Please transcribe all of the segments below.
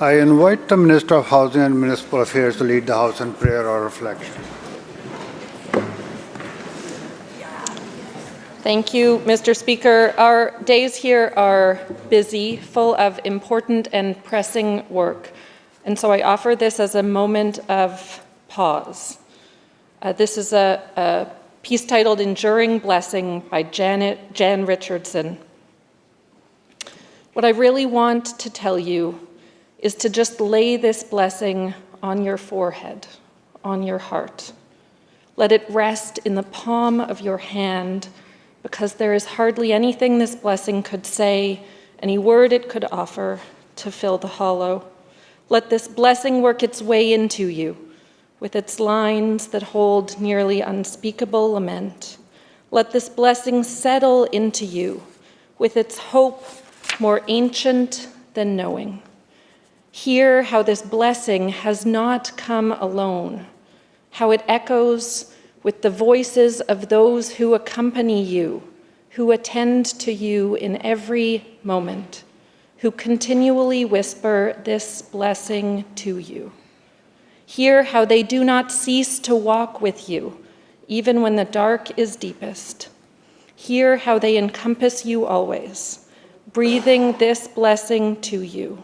I invite the Minister of Housing and Municipal Affairs to lead the House in prayer or reflection. Thank you, Mr. Speaker. Our days here are busy, full of important and pressing work, and so I offer this as a moment of pause. This is a piece titled Enduring Blessing by Jan Richardson. What I really want to tell you is to just lay this blessing on your forehead, on your heart. Let it rest in the palm of your hand, because there is hardly anything this blessing could say, any word it could offer to fill the hollow. Let this blessing work its way into you, with its lines that hold nearly unspeakable lament. Let this blessing settle into you, with its hope more ancient than knowing. Hear how this blessing has not come alone, how it echoes with the voices of those who accompany you, who attend to you in every moment, who continually whisper this blessing to you. Hear how they do not cease to walk with you, even when the dark is deepest. Hear how they encompass you always, breathing this blessing to you,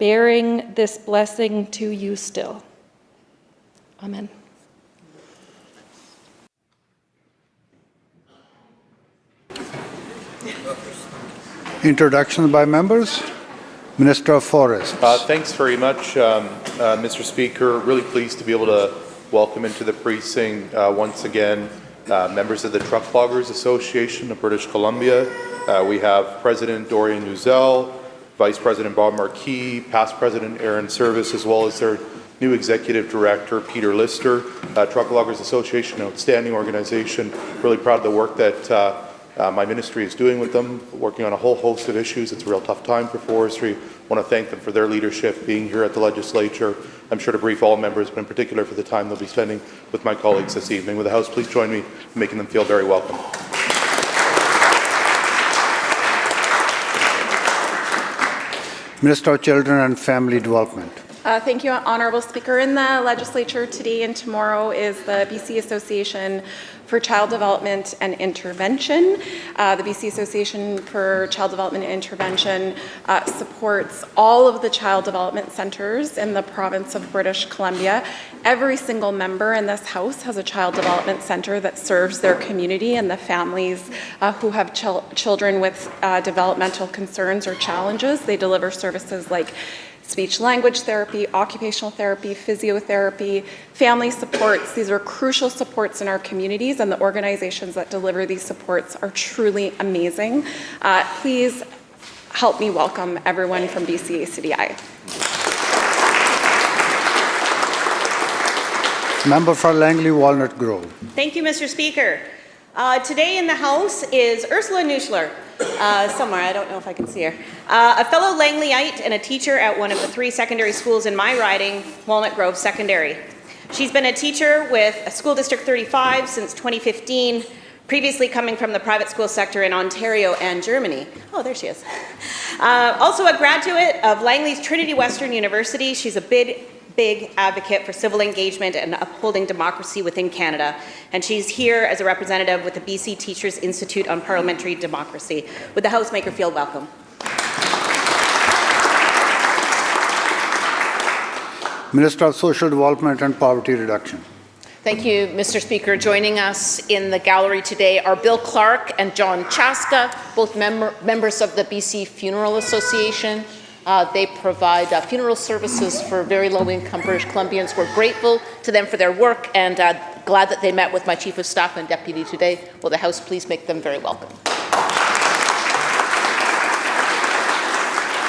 bearing this blessing to you still. Amen. Introductions by members. Minister of Forests. Thanks very much, Mr. Speaker. Really pleased to be able to welcome into the precinct once again members of the Truck Loggers Association of British Columbia. We have President Dorian Nuzell, Vice President Bob Marquis, past President Aaron Service, as well as their new Executive Director, Peter Lister. Truck Loggers Association, an outstanding organization. Really proud of the work that my ministry is doing with them, working on a whole host of issues. It's a real tough time for forestry. I want to thank them for their leadership, being here at the legislature. I'm sure to brief all members, but in particular for the time they'll be spending with my colleagues this evening. With the House, please join me in making them feel very welcome. Minister of Children and Family Development. Thank you, Honourable Speaker. In the legislature today and tomorrow is the BC Association for Child Development and Intervention. The BC Association for Child Development and Intervention supports all of the child development centres in the province of British Columbia. Every single member in this House has a child development centre that serves their community and the families who have children with developmental concerns or challenges. They deliver services like speech language therapy, occupational therapy, physiotherapy, family supports. These are crucial supports in our communities, and the organizations that deliver these supports are truly amazing. Please help me welcome everyone from BCACDI. Member for Langley Walnut Grove. Thank you, Mr. Speaker. Today in the House is Ursula Nuschler, somewhere, I don't know if I can see her, a fellow Langleyite and a teacher at one of the 3 secondary schools in my riding, Walnut Grove Secondary. She's been a teacher with School District 35 since 2015, previously coming from the private school sector in Ontario and Germany. Oh, there she is. Also a graduate of Langley's Trinity Western University. She's a big advocate for civil engagement and upholding democracy within Canada. And she's here as a representative with the BC Teachers Institute on Parliamentary Democracy. Would the House make her feel welcome? Minister of Social Development and Poverty Reduction. Thank you, Mr. Speaker. Joining us in the gallery today are Bill Clark and John Chaska, both members of the BC Funeral Association. They provide funeral services for very low-income British Columbians. We're grateful to them for their work and glad that they met with my Chief of Staff and Deputy today. Will the House please make them very welcome?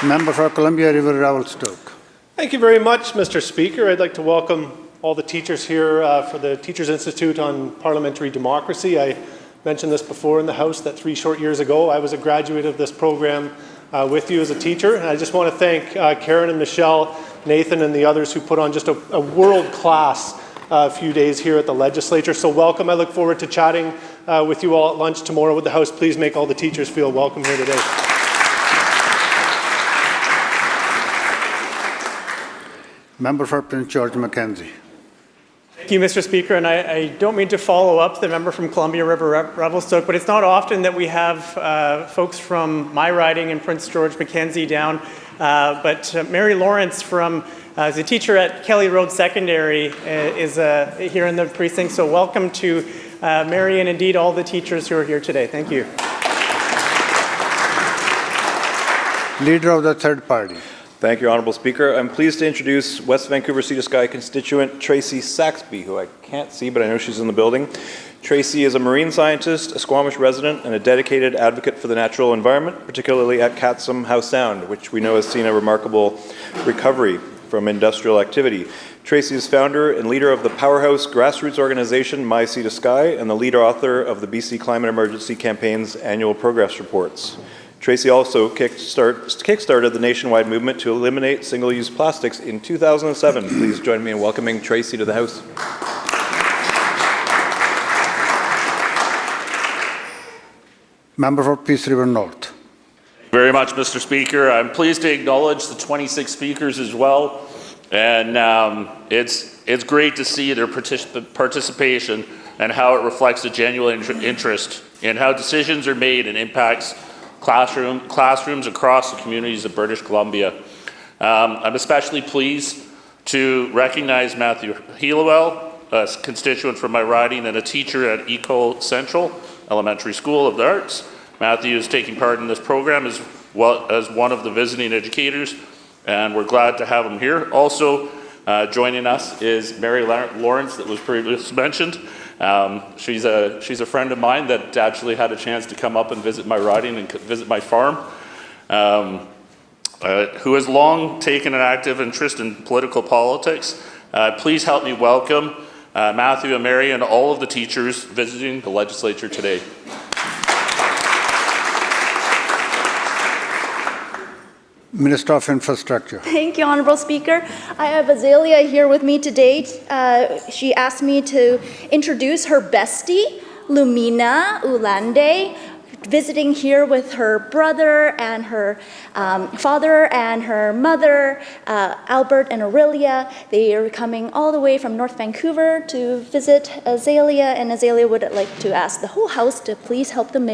Member for Columbia River Revelstoke. Thank you very much, Mr. Speaker. I'd like to welcome all the teachers here for the Teachers Institute on Parliamentary Democracy. I mentioned this before in the House that 3 short years ago I was a graduate of this program with you as a teacher. And I just want to thank Karen and Michelle, Nathan and the others who put on just a world-class few days here at the legislature. So welcome. I look forward to chatting with you all at lunch tomorrow. Would the House please make all the teachers feel welcome here today? Member for Prince George Mackenzie. Thank you, Mr. Speaker, and I don't mean to follow up the member from Columbia River Revelstoke, but it's not often that we have folks from my riding in Prince George Mackenzie down, but Mary Lawrence is a teacher at Kelly Road Secondary is here in the precinct, so welcome to Mary and indeed all the teachers who are here today. Thank you. Leader of the third party. Thank you, Honourable Speaker. I'm pleased to introduce West Vancouver Sea to Sky constituent Tracy Saxby, who I can't see, but I know she's in the building. Tracy is a marine scientist, a Squamish resident, and a dedicated advocate for the natural environment, particularly at Catsum House Sound, which we know has seen a remarkable recovery from industrial activity. Tracy is founder and leader of the powerhouse grassroots organization My Sea to Sky and the lead author of the BC Climate Emergency Campaign's annual progress reports. Tracy also kickstarted the nationwide movement to eliminate single-use plastics in 2007. Please join me in welcoming Tracy to the House. Member for Peace River North. Very much, Mr. Speaker. I'm pleased to acknowledge the 26 speakers as well, and it's great to see their participation and how it reflects a genuine interest in how decisions are made and impacts classrooms across the communities of British Columbia. I'm especially pleased to recognize Matthew Helowell, a constituent from my riding and a teacher at Eco Central Elementary School of the Arts. Matthew is taking part in this program as well as one of the visiting educators, and we're glad to have him here. Also joining us is Mary Lawrence, that was previously mentioned. She's a friend of mine that actually had a chance to come up and visit my riding and visit my farm, who has long taken an active interest in political politics. Please help me welcome Matthew and Mary and all of the teachers visiting the legislature today. Minister of Infrastructure. Thank you, Honourable Speaker. I have Azalea here with me today. She asked me to introduce her bestie, Lumina Ulande, visiting here with her brother and her father and her mother, Albert and Aurelia. They are coming all the way from North Vancouver to visit Azalea, and Azalea would like to ask the whole house to please help them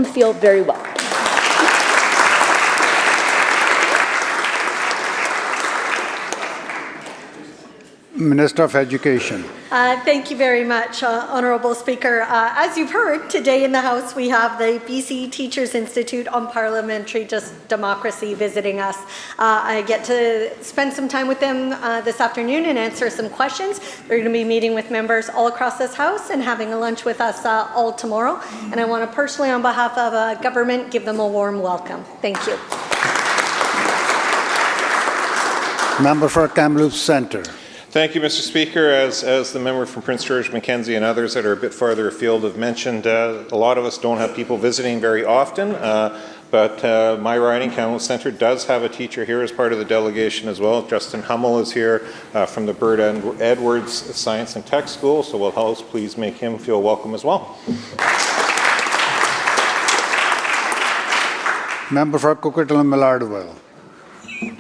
feel very welcome. Minister of Education. Thank you very much, Honourable Speaker. As you've heard, today in the House we have the BC Teachers Institute on Parliamentary Democracy visiting us. I get to spend some time with them this afternoon and answer some questions. They're going to be meeting with members all across this House and having a lunch with us all tomorrow. And I want to personally, on behalf of government, give them a warm welcome. Thank you. Member for Kamloops Centre. Thank you, Mr. Speaker. As the member from Prince George Mackenzie and others that are a bit farther afield have mentioned, a lot of us don't have people visiting very often, but my riding, Kamloops Centre, does have a teacher here as part of the delegation as well. Justin Hummel is here from the Bird Edwards Science and Tech School, so will House please make him feel welcome as well. Member for Coquitlam Millardville.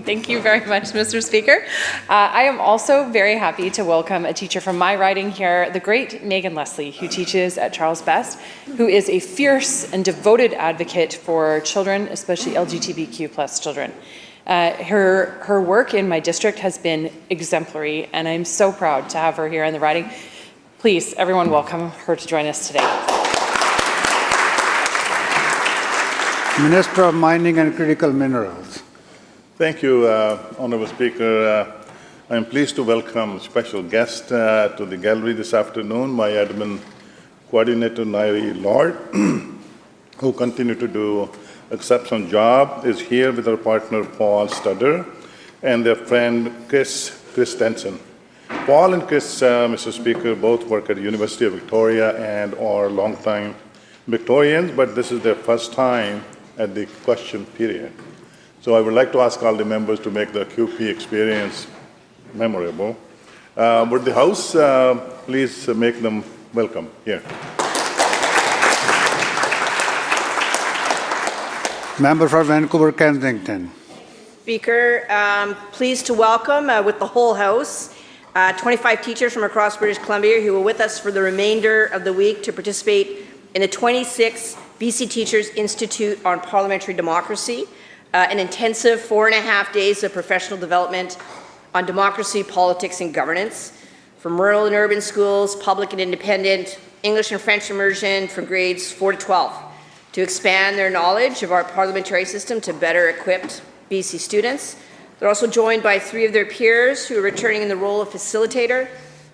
Thank you very much, Mr. Speaker. I am also very happy to welcome a teacher from my riding here, the great Megan Leslie, who teaches at Charles Best, who is a fierce and devoted advocate for children, especially LGBTQ+ children. Her work in my district has been exemplary, and I'm so proud to have her here in the riding. Please, everyone, welcome her to join us today. Minister of Mining and Critical Minerals. Thank you, Honourable Speaker. I am pleased to welcome special guest to the gallery this afternoon, my admin coordinator, Nairi Lord, who continue to do exceptional job, is here with our partner, Paul Studder, and their friend, Chris Denson. Paul and Chris, Mr. Speaker, both work at the University of Victoria and are longtime Victorians, but this is their first time at the question period. So I would like to ask all the members to make the QP experience memorable. Would the House please make them welcome here? Member for Vancouver Kensington. Speaker. Pleased to welcome with the whole House 25 teachers from across British Columbia who are with us for the remainder of the week to participate in the 26th BC Teachers Institute on Parliamentary Democracy, an intensive 4.5 days of professional development on democracy, politics, and governance, from rural and urban schools, public and independent, English and French immersion from grades 4 to 12, to expand their knowledge of our parliamentary system to better equip BC students. They're also joined by 3 of their peers who are returning in the role of facilitator: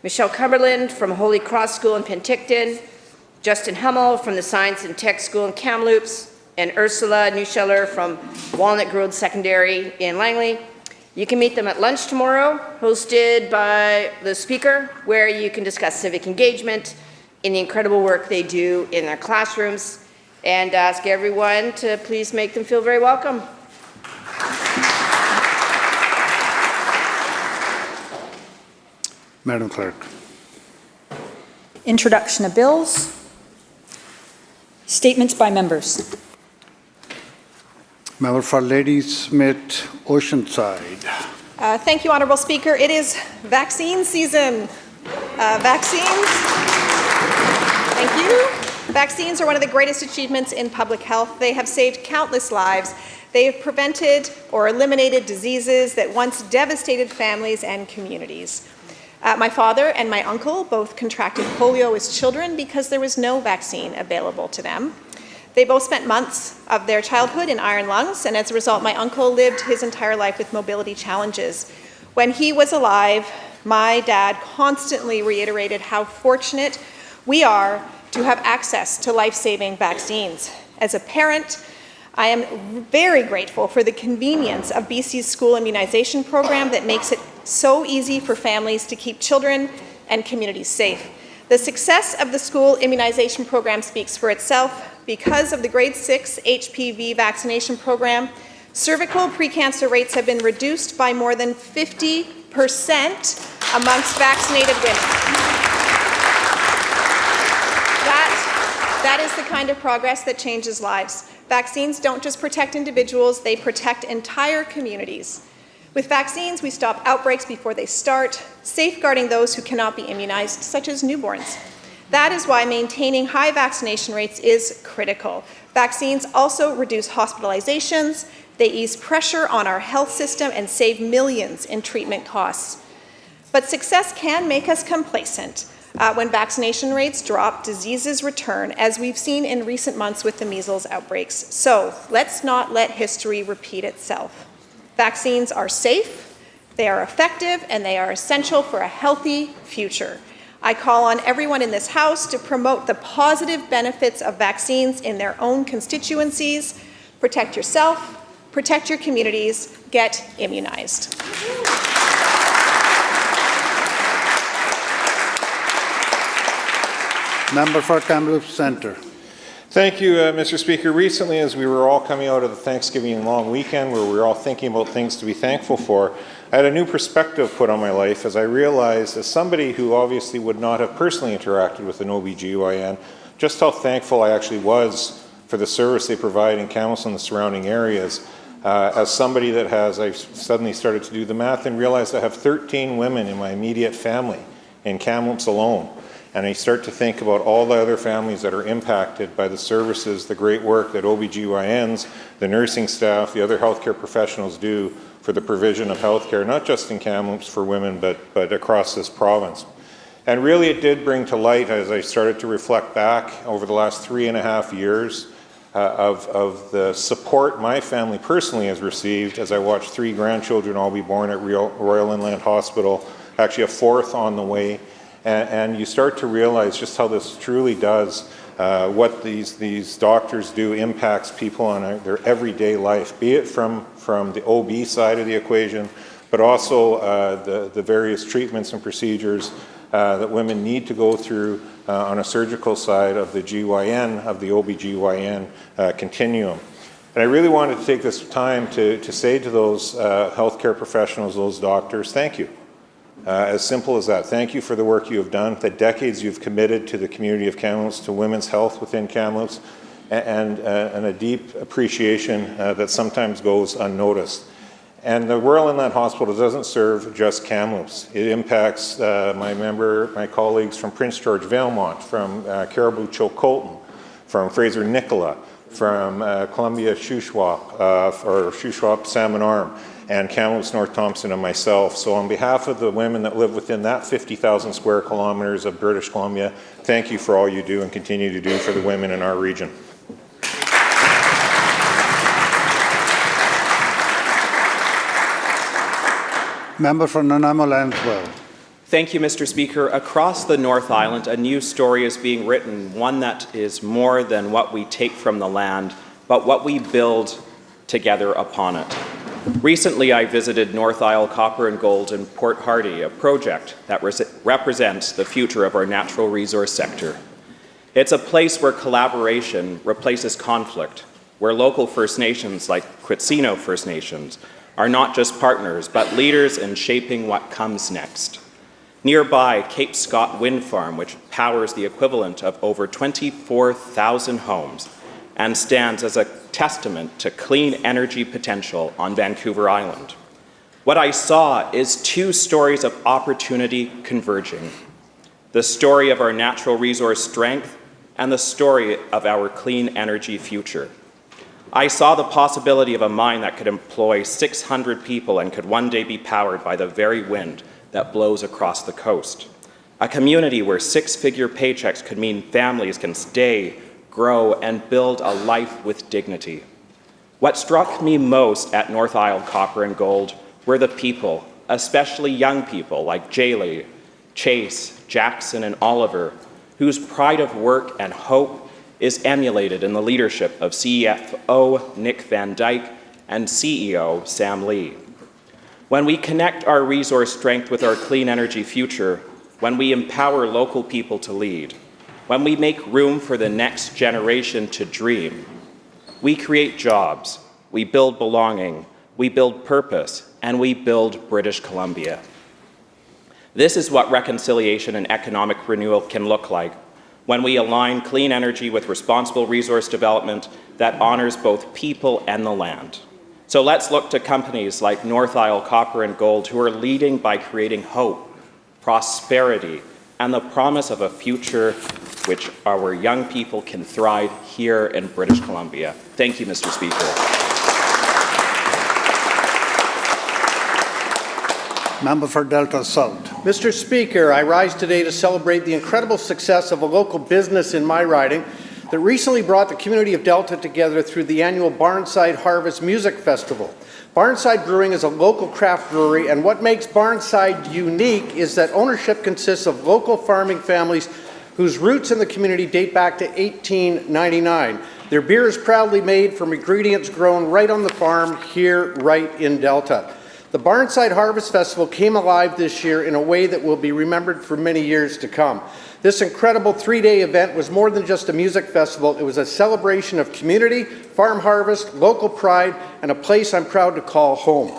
Michelle Cumberland from Holy Cross School in Penticton, Justin Hummel from the Science and Tech School in Kamloops, and Ursula Neuscheller from Walnut Grove Secondary in Langley. You can meet them at lunch tomorrow, hosted by the speaker, where you can discuss civic engagement in the incredible work they do in their classrooms, and ask everyone to please make them feel very welcome. Madam Clerk. Introduction of bills. Statements by members. Member for Ladysmith Oceanside. Thank you, Honourable Speaker. It is vaccine season. Vaccines. Thank you. Vaccines are one of the greatest achievements in public health. They have saved countless lives. They have prevented or eliminated diseases that once devastated families and communities. My father and my uncle both contracted polio as children because there was no vaccine available to them. They both spent months of their childhood in iron lungs, and as a result, my uncle lived his entire life with mobility challenges. When he was alive, my dad constantly reiterated how fortunate we are to have access to life-saving vaccines. As a parent, I am very grateful for the convenience of BC's school immunization program that makes it so easy for families to keep children and communities safe. The success of the school immunization program speaks for itself. Because of the grade 6 HPV vaccination program, cervical precancer rates have been reduced by more than 50% amongst vaccinated women. That is the kind of progress that changes lives. Vaccines don't just protect individuals, they protect entire communities. With vaccines, we stop outbreaks before they start, safeguarding those who cannot be immunized, such as newborns. That is why maintaining high vaccination rates is critical. Vaccines also reduce hospitalizations, they ease pressure on our health system and save millions in treatment costs. But success can make us complacent. When vaccination rates drop, diseases return, as we've seen in recent months with the measles outbreaks. So let's not let history repeat itself. Vaccines are safe, they are effective, and they are essential for a healthy future. I call on everyone in this House to promote the positive benefits of vaccines in their own constituencies. Protect yourself, protect your communities, get immunized. Member for Kamloops Centre. Thank you, Mr. Speaker. Recently, as we were all coming out of the Thanksgiving long weekend, where we were all thinking about things to be thankful for, I had a new perspective put on my life as I realized, as somebody who obviously would not have personally interacted with an OBGYN, just how thankful I actually was for the service they provide in Kamloops and the surrounding areas. As somebody that has, I suddenly started to do the math and realized I have 13 women in my immediate family in Kamloops alone. And I start to think about all the other families that are impacted by the services, the great work that OBGYNs, the nursing staff, the other healthcare professionals do for the provision of healthcare, not just in Kamloops for women, but across this province. And really it did bring to light, as I started to reflect back over the last 3.5 years, of the support my family personally has received as I watched 3 grandchildren all be born at Royal Inland Hospital, actually a 4th on the way. And you start to realize just how this truly does, what these doctors do impacts people on their everyday life, be it from the OB side of the equation, but also the various treatments and procedures that women need to go through on a surgical side of the GYN, of the OB-GYN continuum. And I really wanted to take this time to say to those healthcare professionals, those doctors, thank you. As simple as that. Thank you for the work you have done, the decades you've committed to the community of Kamloops, to women's health within Kamloops, and a deep appreciation that sometimes goes unnoticed. And the Royal Inland Hospital doesn't serve just Kamloops. It impacts my colleagues from Prince George Valemont, from Caribou Chilcotin, from Fraser Nicola, from Columbia Shuswap, or Shuswap Salmon Arm, and Kamloops North Thompson and myself. So on behalf of the women that live within that 50,000 square kilometers of British Columbia, thank you for all you do and continue to do for the women in our region. Member for Nanaimo Lansdale. Thank you, Mr. Speaker. Across the North Island, a new story is being written, one that is more than what we take from the land, but what we build together upon it. Recently, I visited North Isle Copper and Gold in Port Hardy, a project that represents the future of our natural resource sector. It's a place where collaboration replaces conflict, where local First Nations like Quitsino First Nations are not just partners, but leaders in shaping what comes next. Nearby, Cape Scott Wind Farm, which powers the equivalent of over 24,000 homes and stands as a testament to clean energy potential on Vancouver Island. What I saw is two stories of opportunity converging: the story of our natural resource strength and the story of our clean energy future. I saw the possibility of a mine that could employ 600 people and could one day be powered by the very wind that blows across the coast. A community where six-figure paychecks could mean families can stay, grow, and build a life with dignity. What struck me most at North Isle Copper and Gold were the people, especially young people like Jaylee, Chase, Jackson, and Oliver, whose pride of work and hope is emulated in the leadership of CFO Nick Van Dyke and CEO Sam Lee. When we connect our resource strength with our clean energy future, when we empower local people to lead, when we make room for the next generation to dream, we create jobs, we build belonging, we build purpose, and we build British Columbia. This is what reconciliation and economic renewal can look like when we align clean energy with responsible resource development that honors both people and the land. So let's look to companies like North Isle Copper and Gold, who are leading by creating hope, prosperity, and the promise of a future which our young people can thrive here in British Columbia. Thank you, Mr. Speaker. Member for Delta South. Mr. Speaker, I rise today to celebrate the incredible success of a local business in my riding that recently brought the community of Delta together through the annual Barnside Harvest Music Festival. Barnside Brewing is a local craft brewery, and what makes Barnside unique is that ownership consists of local farming families whose roots in the community date back to 1899. Their beer is proudly made from ingredients grown right on the farm here, right in Delta. The Barnside Harvest Festival came alive this year in a way that will be remembered for many years to come. This incredible three-day event was more than just a music festival. It was a celebration of community, farm harvest, local pride, and a place I'm proud to call home.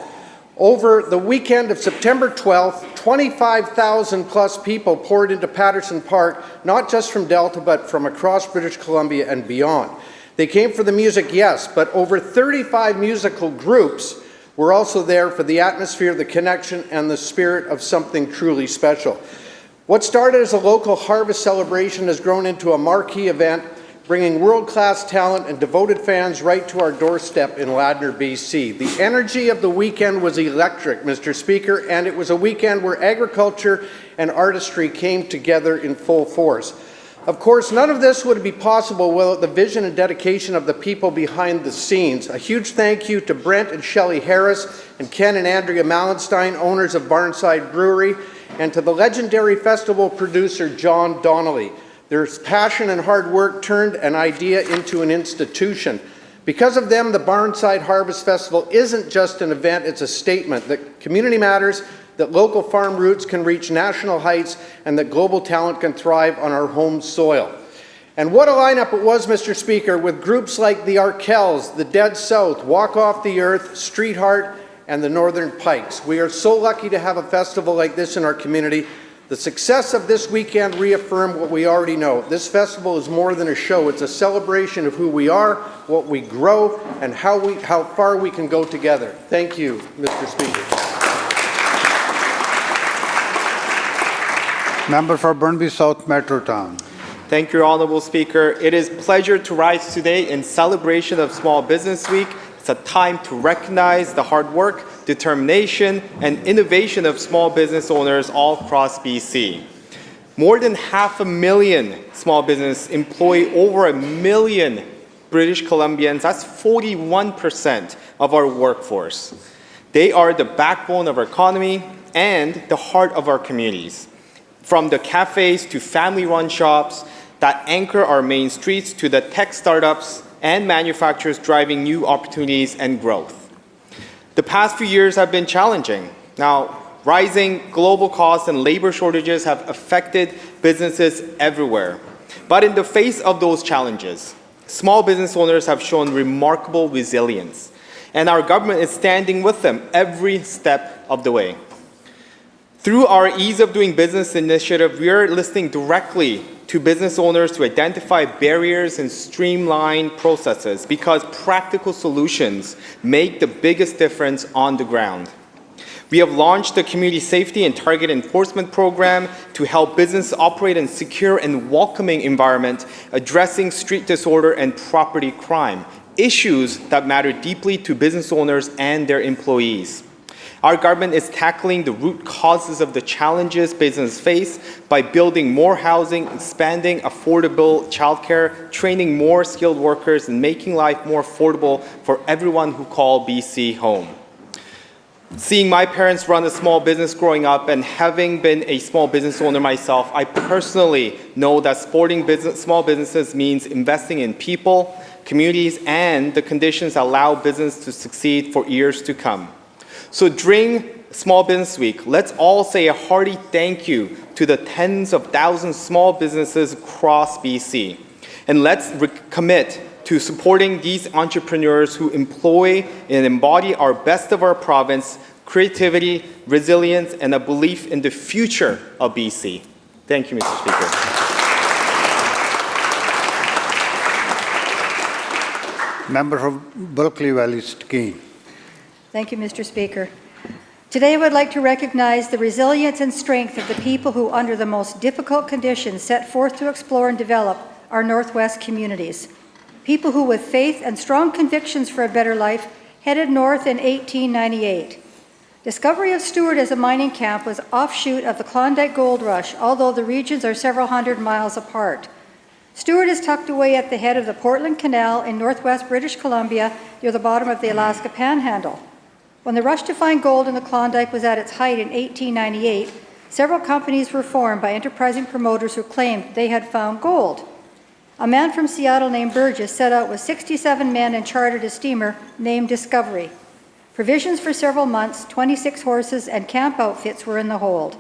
Over the weekend of September 12th, 25,000 plus people poured into Patterson Park, not just from Delta, but from across British Columbia and beyond. They came for the music, yes, but over 35 musical groups were also there for the atmosphere, the connection, and the spirit of something truly special. What started as a local harvest celebration has grown into a marquee event, bringing world-class talent and devoted fans right to our doorstep in Ladner, BC. The energy of the weekend was electric, Mr. Speaker, and it was a weekend where agriculture and artistry came together in full force. Of course, none of this would be possible without the vision and dedication of the people behind the scenes. A huge thank you to Brent and Shelley Harris and Ken and Andrea Malenstein, owners of Barnside Brewery, and to the legendary festival producer John Donnelly. Their passion and hard work turned an idea into an institution. Because of them, the Barnside Harvest Festival isn't just an event, it's a statement that community matters, that local farm roots can reach national heights, and that global talent can thrive on our home soil. And what a lineup it was, Mr. Speaker, with groups like the Arkells, the Dead South, Walk Off the Earth, Street Heart, and the Northern Pikes. We are so lucky to have a festival like this in our community. The success of this weekend reaffirmed what we already know. This festival is more than a show. It's a celebration of who we are, what we grow, and how far we can go together. Thank you, Mr. Speaker. Member for Burnaby South Metrotown. Thank you, Honourable Speaker. It is a pleasure to rise today in celebration of Small Business Week. It's a time to recognize the hard work, determination, and innovation of small business owners all across BC. More than 500,000 small business employ over 1 million British Columbians. That's 41% of our workforce. They are the backbone of our economy and the heart of our communities. From the cafes to family-run shops that anchor our main streets to the tech startups and manufacturers driving new opportunities and growth. The past few years have been challenging. Now, rising global costs and labor shortages have affected businesses everywhere. But in the face of those challenges, small business owners have shown remarkable resilience, and our government is standing with them every step of the way. Through our Ease of Doing Business initiative, we are listening directly to business owners to identify barriers and streamline processes because practical solutions make the biggest difference on the ground. We have launched the Community Safety and Target Enforcement Program to help business operate in a secure and welcoming environment, addressing street disorder and property crime, issues that matter deeply to business owners and their employees. Our government is tackling the root causes of the challenges businesses face by building more housing, expanding affordable childcare, training more skilled workers, and making life more affordable for everyone who call BC home. Seeing my parents run a small business growing up and having been a small business owner myself, I personally know that supporting small businesses means investing in people, communities, and the conditions that allow business to succeed for years to come. So during Small Business Week, let's all say a hearty thank you to the tens of thousands of small businesses across BC. And let's commit to supporting these entrepreneurs who employ and embody our best of our province, creativity, resilience, and a belief in the future of BC. Thank you, Mr. Speaker. Member for Berkeley Valley Skeene. Thank you, Mr. Speaker. Today I would like to recognize the resilience and strength of the people who, under the most difficult conditions, set forth to explore and develop our Northwest communities. People who, with faith and strong convictions for a better life, headed north in 1898. Discovery of Stewart as a mining camp was offshoot of the Klondike Gold Rush, although the regions are several hundred miles apart. Stewart is tucked away at the head of the Portland Canal in northwest British Columbia near the bottom of the Alaska Panhandle. When the rush to find gold in the Klondike was at its height in 1898, several companies were formed by enterprising promoters who claimed they had found gold. A man from Seattle named Burgess set out with 67 men and chartered a steamer named Discovery. Provisions for several months, 26 horses, and camp outfits were in the hold.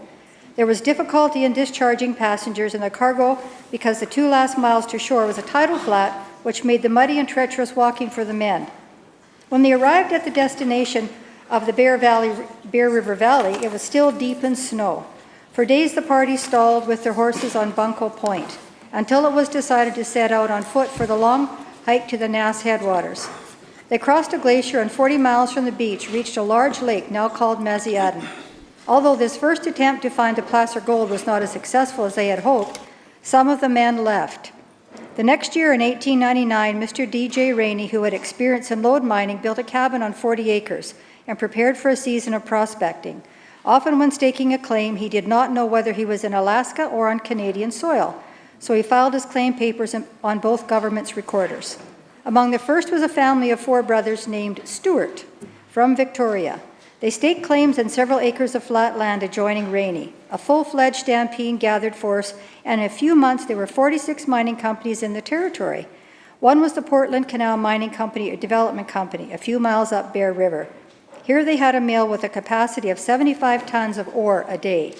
There was difficulty in discharging passengers and the cargo because the 2 last miles to shore was a tidal flat, which made the muddy and treacherous walking for the men. When they arrived at the destination of the Bear River Valley, it was still deep in snow. For days the party stalled with their horses on Bunko Point, until it was decided to set out on foot for the long hike to the Nass headwaters. They crossed a glacier and 40 miles from the beach reached a large lake now called Maziadin. Although this first attempt to find the placer gold was not as successful as they had hoped, some of the men left. The next year, in 1899, Mr. D.J. Rainey, who had experience in lode mining, built a cabin on 40 acres and prepared for a season of prospecting. Often when staking a claim, he did not know whether he was in Alaska or on Canadian soil, so he filed his claim papers on both governments' recorders. Among the first was a family of 4 brothers named Stewart from Victoria. They staked claims in several acres of flat land adjoining Rainey. A full-fledged stampede gathered force, and in a few months there were 46 mining companies in the territory. One was the Portland Canal Mining Company, a development company, a few miles up Bear River. Here they had a mill with a capacity of 75 tons of ore a day.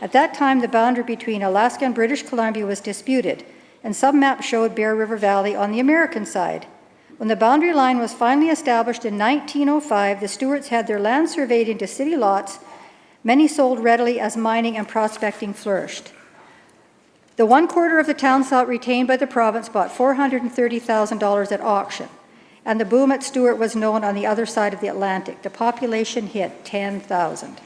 At that time, the boundary between Alaska and British Columbia was disputed, and some maps showed Bear River Valley on the American side. When the boundary line was finally established in 1905, the Stewarts had their land surveyed into city lots, Many sold readily as mining and prospecting flourished. The 1/4 of the town salt retained by the province bought $430,000 at auction, and the boom at Stewart was known on the other side of the Atlantic. The population hit 10,000.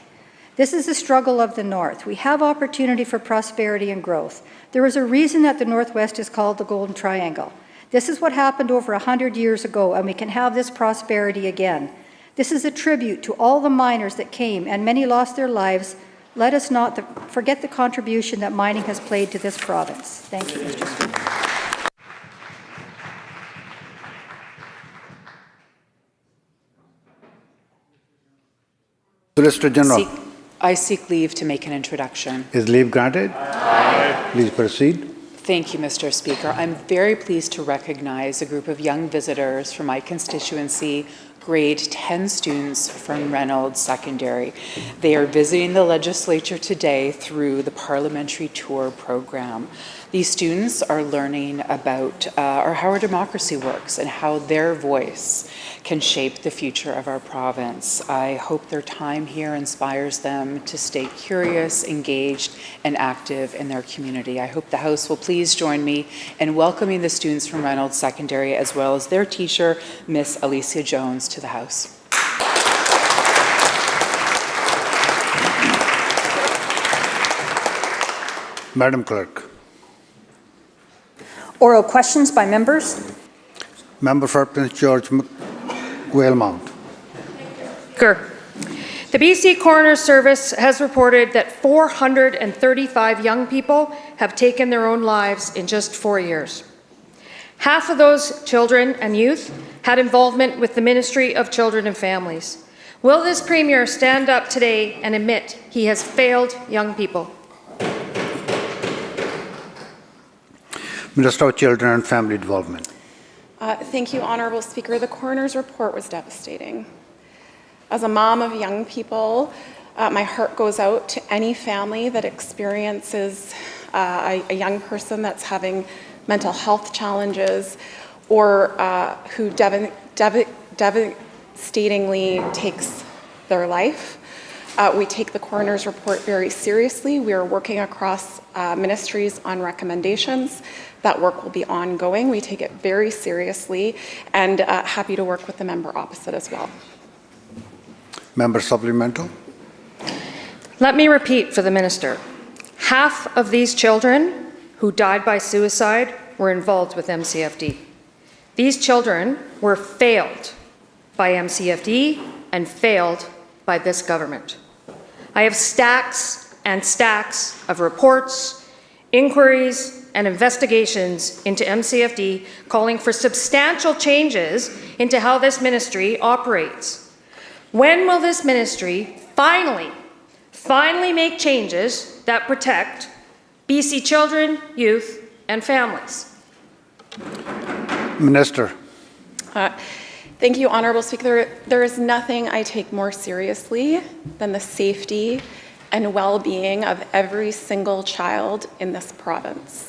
This is the struggle of the North. We have opportunity for prosperity and growth. There is a reason that the Northwest is called the Golden Triangle. This is what happened over 100 years ago, and we can have this prosperity again. This is a tribute to all the miners that came, and many lost their lives. Let us not forget the contribution that mining has played to this province. Thank you, Mr. Speaker. Solicitor General. I seek leave to make an introduction. Is leave granted? Aye. Please proceed. Thank you, Mr. Speaker. I'm very pleased to recognize a group of young visitors from my constituency, grade 10 students from Reynolds Secondary. They are visiting the legislature today through the parliamentary tour program. These students are learning about how our democracy works and how their voice can shape the future of our province. I hope their time here inspires them to stay curious, engaged, and active in their community. I hope the House will please join me in welcoming the students from Reynolds Secondary as well as their teacher, Miss Alicia Jones, to the House. Madam Clerk. Oral questions by members. Member for Prince George Whalmount. The BC Coroner's Service has reported that 435 young people have taken their own lives in just 4 years. Half of those children and youth had involvement with the Ministry of Children and Families. Will this Premier stand up today and admit he has failed young people? Minister of Children and Family Development. Thank you, Honourable Speaker. The coroner's report was devastating. As a mom of young people, my heart goes out to any family that experiences a young person that's having mental health challenges or who devastatingly takes their life. We take the coroner's report very seriously. We are working across ministries on recommendations. That work will be ongoing. We take it very seriously and happy to work with the member opposite as well. Member supplemental. Let me repeat for the Minister. Half of these children who died by suicide were involved with MCFD. These children were failed by MCFD and failed by this government. I have stacks and stacks of reports, inquiries, and investigations into MCFD calling for substantial changes into how this ministry operates. When will this ministry finally make changes that protect BC children, youth, and families? Minister. Thank you, Honourable Speaker. There is nothing I take more seriously than the safety and well-being of every single child in this province.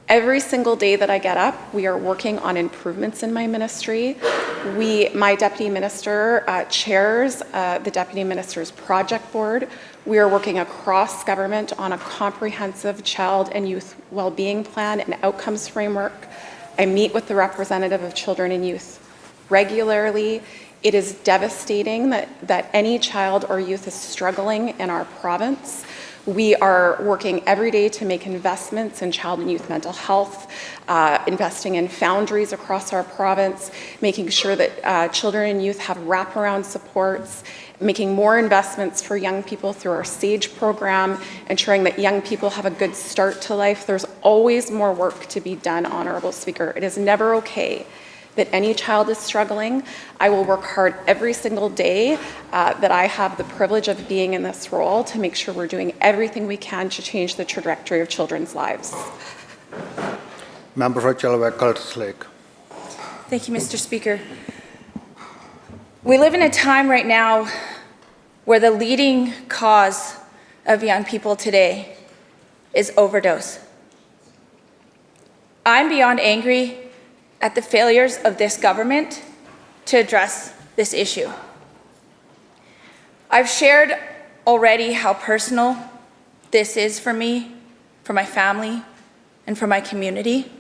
Every single day that I get up, we are working on improvements in my ministry. My Deputy Minister chairs the Deputy Minister's Project Board. We are working across government on a comprehensive child and youth well-being plan and outcomes framework. I meet with the representative of children and youth regularly. It is devastating that any child or youth is struggling in our province. We are working every day to make investments in child and youth mental health, investing in foundries across our province, making sure that children and youth have wraparound supports, making more investments for young people through our SAGE program, ensuring that young people have a good start to life. There's always more work to be done, Honourable Speaker. It is never okay that any child is struggling. I will work hard every single day that I have the privilege of being in this role to make sure we're doing everything we can to change the trajectory of children's lives. Member for Chilliwack, Curtis Lake. Thank you, Mr. Speaker. We live in a time right now where the leading cause of young people today is overdose. I'm beyond angry at the failures of this government to address this issue. I've shared already how personal this is for me, for my family, and for my community.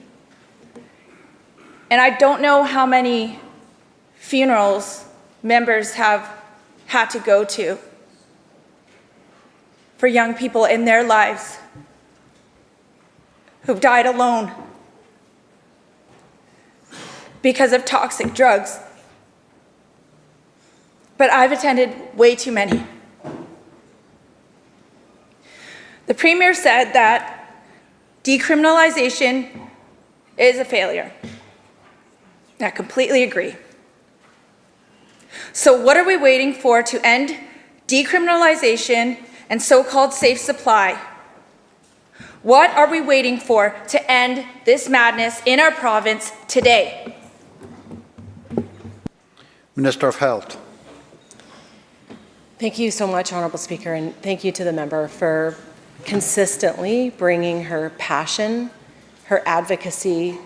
And I don't know how many funerals members have had to go to for young people in their lives who've died alone because of toxic drugs. But I've attended way too many. The Premier said that decriminalization is a failure. I completely agree. So what are we waiting for to end decriminalization and so-called safe supply? What are we waiting for to end this madness in our province today? Minister of Health. Thank you so much, Honourable Speaker, and thank you to the member for consistently bringing her passion, her advocacy,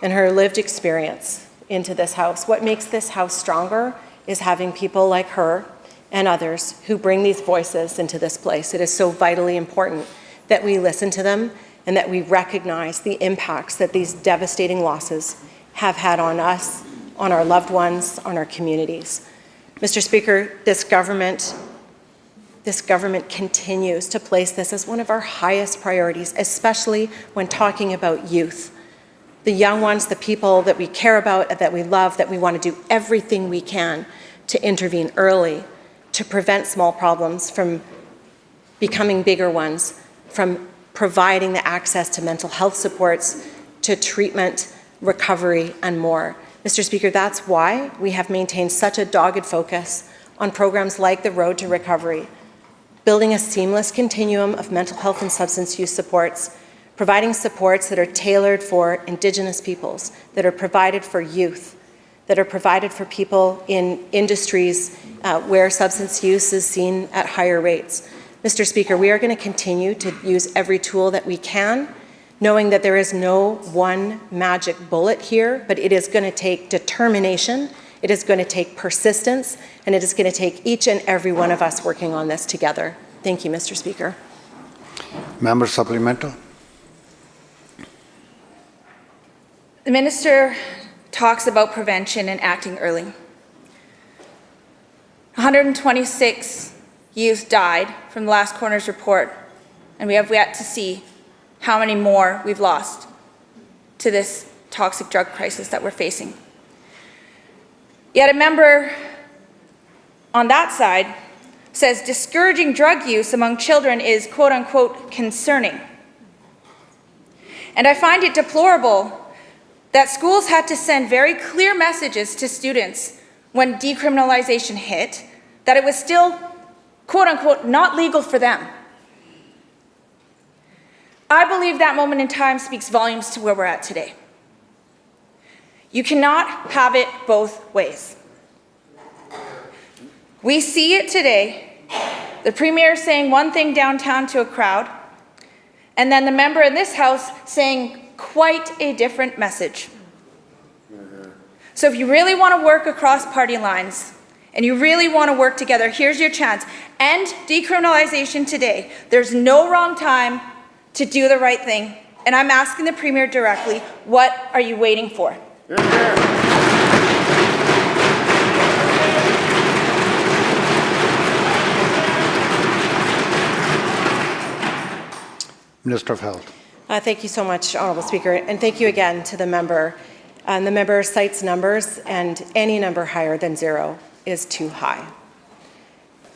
and her lived experience into this House. What makes this House stronger is having people like her and others who bring these voices into this place. It is so vitally important that we listen to them and that we recognize the impacts that these devastating losses have had on us, on our loved ones, on our communities. Mr. Speaker, this government continues to place this as one of our highest priorities, especially when talking about youth. The young ones, the people that we care about, that we love, that we want to do everything we can to intervene early, to prevent small problems from becoming bigger ones, from providing the access to mental health supports, to treatment, recovery, and more. Mr. Speaker, that's why we have maintained such a dogged focus on programs like the Road to Recovery, building a seamless continuum of mental health and substance use supports, providing supports that are tailored for Indigenous peoples, that are provided for youth, that are provided for people in industries where substance use is seen at higher rates. Mr. Speaker, we are going to continue to use every tool that we can, knowing that there is no one magic bullet here, but it is going to take determination, it is going to take persistence, and it is going to take each and every one of us working on this together. Thank you, Mr. Speaker. Member supplemental. The Minister talks about prevention and acting early. 126 youth died from the last coroner's report, and we have yet to see how many more we've lost to this toxic drug crisis that we're facing. Yet a member on that side says discouraging drug use among children is quote unquote concerning. And I find it deplorable that schools had to send very clear messages to students when decriminalization hit that it was still quote unquote not legal for them. I believe that moment in time speaks volumes to where we're at today. You cannot have it both ways. We see it today, the Premier saying one thing downtown to a crowd, and then the member in this House saying quite a different message. So if you really want to work across party lines, and you really want to work together, here's your chance. End decriminalization today. There's no wrong time to do the right thing. And I'm asking the Premier directly, what are you waiting for? Minister of Health. Thank you so much, Honourable Speaker, and thank you again to the member. The member cites numbers, and any number higher than 0 is too high.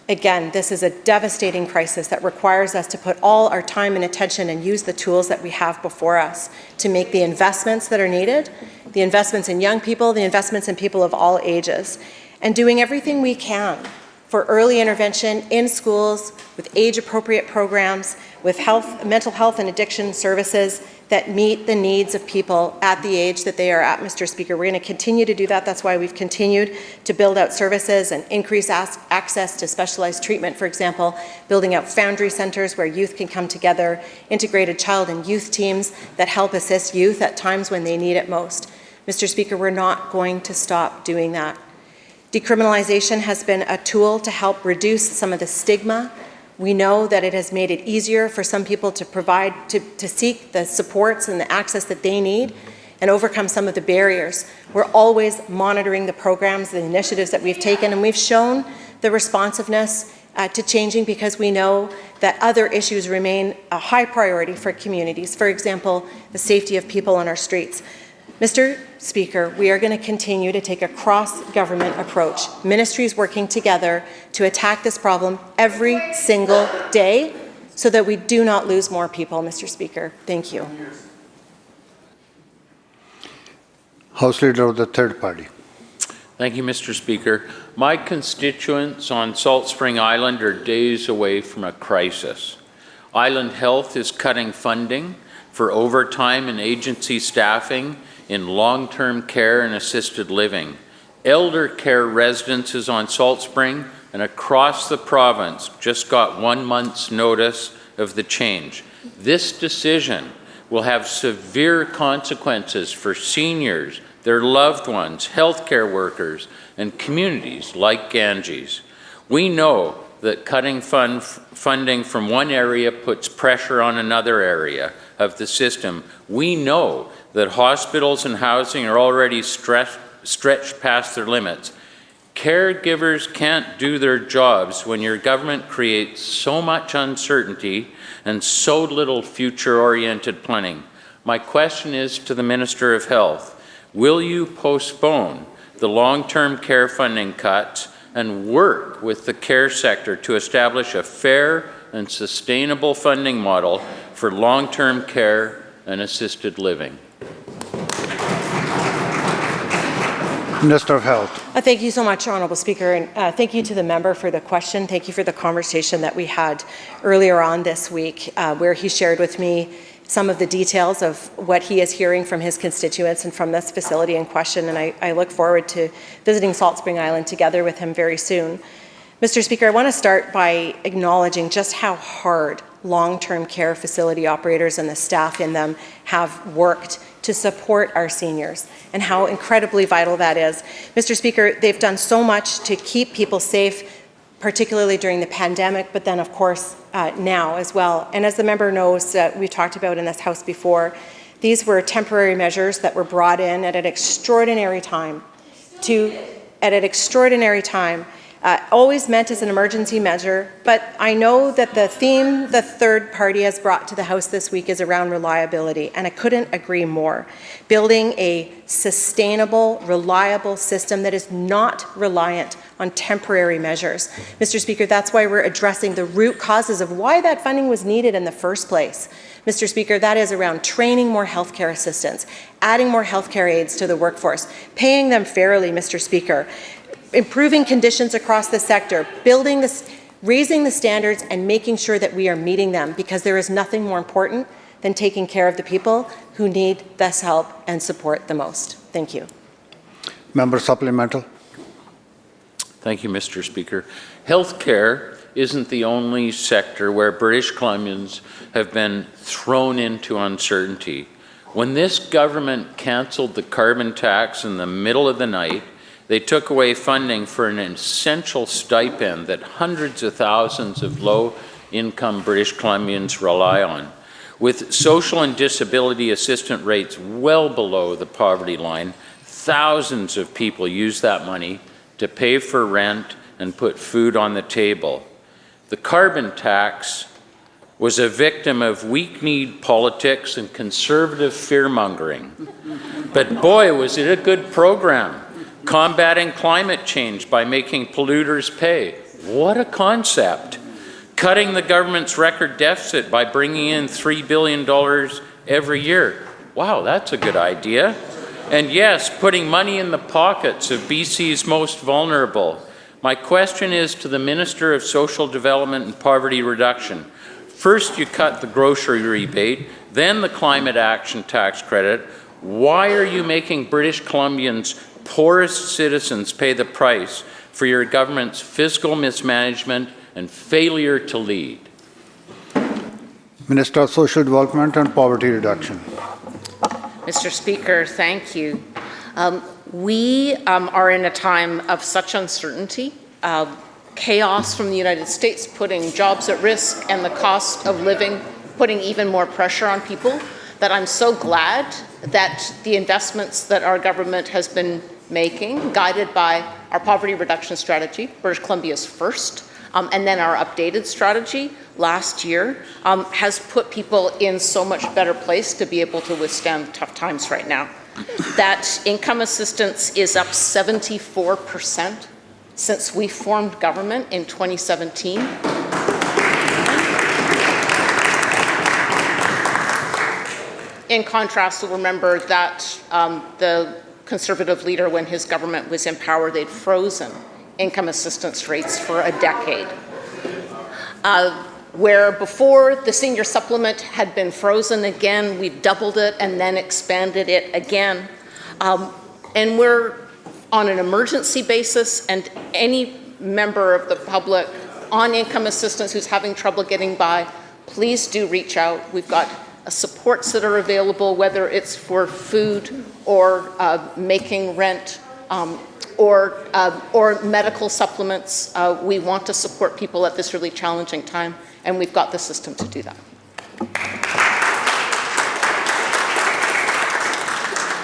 Again, this is a devastating crisis that requires us to put all our time and attention and use the tools that we have before us to make the investments that are needed, the investments in young people, the investments in people of all ages, and doing everything we can for early intervention in schools with age-appropriate programs, with mental health and addiction services that meet the needs of people at the age that they are at, Mr. Speaker. We're going to continue to do that. That's why we've continued to build out services and increase access to specialized treatment, for example, building out foundry centres where youth can come together, integrated child and youth teams that help assist youth at times when they need it most. Mr. Speaker, we're not going to stop doing that. Decriminalization has been a tool to help reduce some of the stigma We know that it has made it easier for some people to seek the supports and the access that they need and overcome some of the barriers. We're always monitoring the programs, the initiatives that we've taken, and we've shown the responsiveness to changing because we know that other issues remain a high priority for communities. For example, the safety of people on our streets. Mr. Speaker, we are going to continue to take a cross-government approach. Ministries working together to attack this problem every single day so that we do not lose more people, Mr. Speaker. Thank you. House Leader of the Third Party. Thank you, Mr. Speaker. My constituents on Salt Spring Island are days away from a crisis. Island Health is cutting funding for overtime and agency staffing in long-term care and assisted living. Elder care residences on Salt Spring and across the province just got 1 month's notice of the change. This decision will have severe consequences for seniors, their loved ones, healthcare workers, and communities like Ganges. We know that cutting funding from one area puts pressure on another area of the system. We know that hospitals and housing are already stretched past their limits. Caregivers can't do their jobs when your government creates so much uncertainty and so little future-oriented planning. My question is to the Minister of Health. Will you postpone the long-term care funding cuts and work with the care sector to establish a fair and sustainable funding model for long-term care and assisted living? Minister of Health. Thank you so much, Honourable Speaker, and thank you to the member for the question. Thank you for the conversation that we had earlier on this week, where he shared with me some of the details of what he is hearing from his constituents and from this facility in question, and I look forward to visiting Salt Spring Island together with him very soon. Mr. Speaker, I want to start by acknowledging just how hard long-term care facility operators and the staff in them have worked to support our seniors and how incredibly vital that is. Mr. Speaker, they've done so much to keep people safe, particularly during the pandemic, but then of course now as well. And as the member knows, we've talked about in this House before, these were temporary measures that were brought in at an extraordinary time always meant as an emergency measure, but I know that the theme the third party has brought to the House this week is around reliability, and I couldn't agree more. Building a sustainable, reliable system that is not reliant on temporary measures. Mr. Speaker, that's why we're addressing the root causes of why that funding was needed in the first place. Mr. Speaker, that is around training more healthcare assistants, adding more healthcare aides to the workforce, paying them fairly, Mr. Speaker, improving conditions across the sector, raising the standards and making sure that we are meeting them, because there is nothing more important than taking care of the people who need this help and support the most. Thank you. Member supplemental. Thank you, Mr. Speaker. Healthcare isn't the only sector where British Columbians have been thrown into uncertainty. When this government cancelled the carbon tax in the middle of the night, they took away funding for an essential stipend that hundreds of thousands of low-income British Columbians rely on. With social and disability assistance rates well below the poverty line, thousands of people use that money to pay for rent and put food on the table. The carbon tax was a victim of weak-kneed politics and conservative fear-mongering. But boy, was it a good program. Combating climate change by making polluters pay. What a concept. Cutting the government's record deficit by bringing in $3 billion every year. Wow, that's a good idea. And yes, putting money in the pockets of BC's most vulnerable. My question is to the Minister of Social Development and Poverty Reduction. First, you cut the grocery rebate, then the climate action tax credit. Why are you making British Columbians' poorest citizens pay the price for your government's fiscal mismanagement and failure to lead? Minister of Social Development and Poverty Reduction. Mr. Speaker, thank you. We are in a time of such uncertainty. chaos from the United States, putting jobs at risk and the cost of living, putting even more pressure on people, that I'm so glad that the investments that our government has been making, guided by our poverty reduction strategy, British Columbia's first, and then our updated strategy last year, has put people in so much better place to be able to withstand tough times right now. That income assistance is up 74% since we formed government in 2017. In contrast, you'll remember that the Conservative leader, when his government was in power, they'd frozen income assistance rates for a decade. Where before the senior supplement had been frozen again, we doubled it and then expanded it again. And we're on an emergency basis, and any member of the public on income assistance who's having trouble getting by, please do reach out. We've got supports that are available, whether it's for food or making rent or medical supplements. We want to support people at this really challenging time, and we've got the system to do that.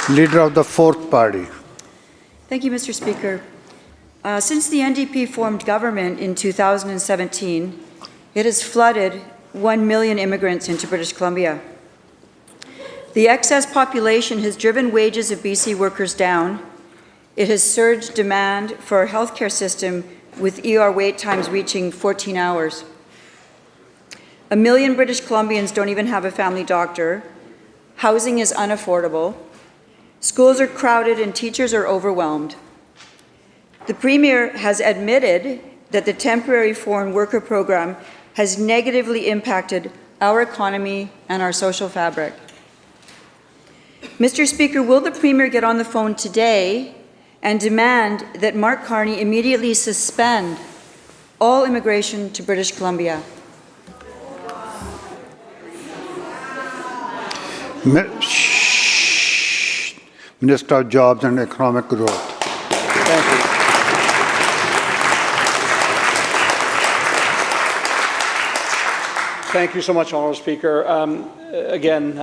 Leader of the Fourth Party. Thank you, Mr. Speaker. Since the NDP formed government in 2017, it has flooded 1 million immigrants into British Columbia. The excess population has driven wages of BC workers down. It has surged demand for our healthcare system, with ER wait times reaching 14 hours. 1 million British Columbians don't even have a family doctor. Housing is unaffordable. Schools are crowded and teachers are overwhelmed. The Premier has admitted that the temporary foreign worker program has negatively impacted our economy and our social fabric. Mr. Speaker, will the Premier get on the phone today and demand that Mark Carney immediately suspend all immigration to British Columbia? Minister of Jobs and Economic Growth. Thank you. Thank you so much, Honourable Speaker. Again,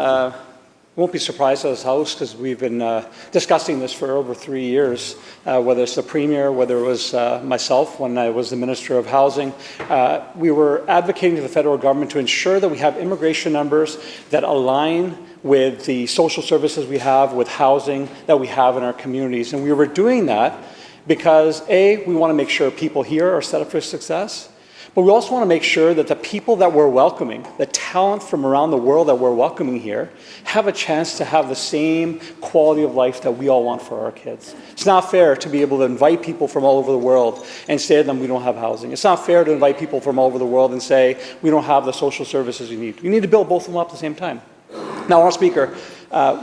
won't be surprised at this House, because we've been discussing this for over 3 years, whether it's the Premier, whether it was myself when I was the Minister of Housing. We were advocating to the federal government to ensure that we have immigration numbers that align with the social services we have, with housing that we have in our communities. And we were doing that because, A, we want to make sure people here are set up for success, but we also want to make sure that the people that we're welcoming, the talent from around the world that we're welcoming here, have a chance to have the same quality of life that we all want for our kids. It's not fair to be able to invite people from all over the world and say to them, we don't have housing. It's not fair to invite people from all over the world and say, we don't have the social services you need. You need to build both of them up at the same time. Now, Mr. Speaker,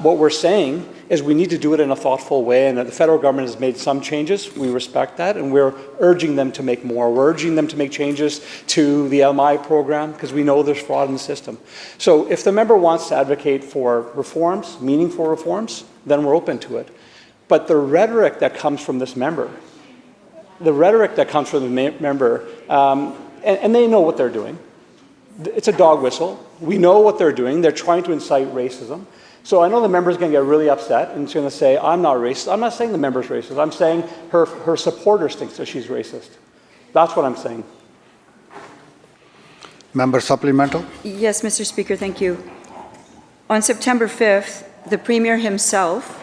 what we're saying is we need to do it in a thoughtful way, and that the federal government has made some changes. We respect that, and we're urging them to make more. We're urging them to make changes to the LMI program, because we know there's fraud in the system. So if the member wants to advocate for reforms, meaningful reforms, then we're open to it. But the rhetoric that comes from this member, and they know what they're doing. It's a dog whistle. We know what they're doing. They're trying to incite racism. So I know the member's going to get really upset and she's going to say, I'm not racist. I'm not saying the member's racist. I'm saying her supporters think that she's racist. That's what I'm saying. Member supplemental? Yes, Mr. Speaker, thank you. On September 5th, the Premier himself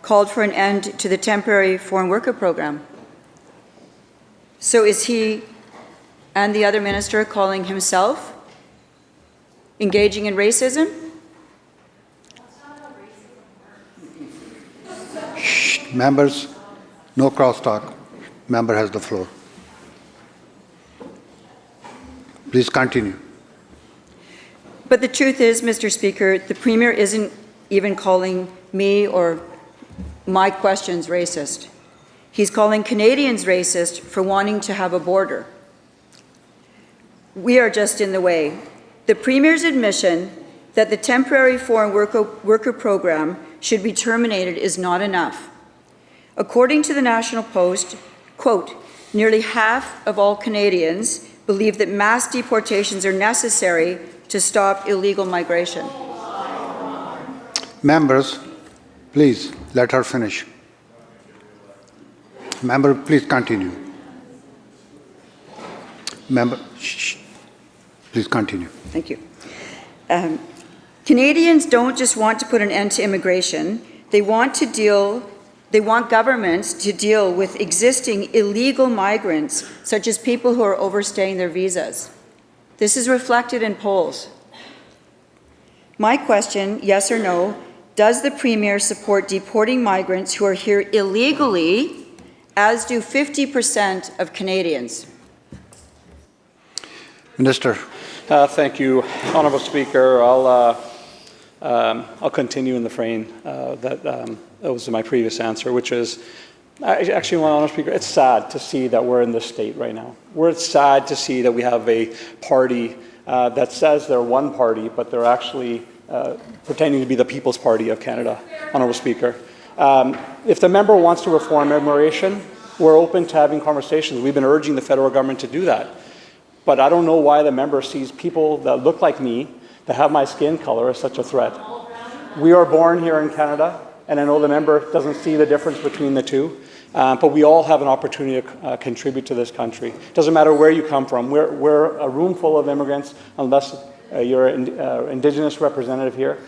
called for an end to the temporary foreign worker program. So is he and the other minister calling himself engaging in racism? Members, no crosstalk. Member has the floor. Please continue. But the truth is, Mr. Speaker, the Premier isn't even calling me or my questions racist. He's calling Canadians racist for wanting to have a border. We are just in the way. The Premier's admission that the temporary foreign worker program should be terminated is not enough. According to the National Post, quote, Nearly half of all Canadians believe that mass deportations are necessary to stop illegal migration. Members, please let her finish. Member, please continue. Member, shh, please continue. Thank you. Canadians don't just want to put an end to immigration. They want governments to deal with existing illegal migrants, such as people who are overstaying their visas. This is reflected in polls. My question, yes or no, does the Premier support deporting migrants who are here illegally, as do 50% of Canadians? Minister. Thank you, Honourable Speaker. I'll continue in the frame that was in my previous answer, which is, actually, Honourable Speaker, it's sad to see that we're in this state right now. We're sad to see that we have a party that says they're one party, but they're actually pretending to be the People's Party of Canada, Honourable Speaker. If the member wants to reform immigration, we're open to having conversations. We've been urging the federal government to do that. But I don't know why the member sees people that look like me, that have my skin color, as such a threat. We are born here in Canada, and I know the member doesn't see the difference between the two, but we all have an opportunity to contribute to this country. It doesn't matter where you come from. We're a room full of immigrants, unless you're an Indigenous representative here.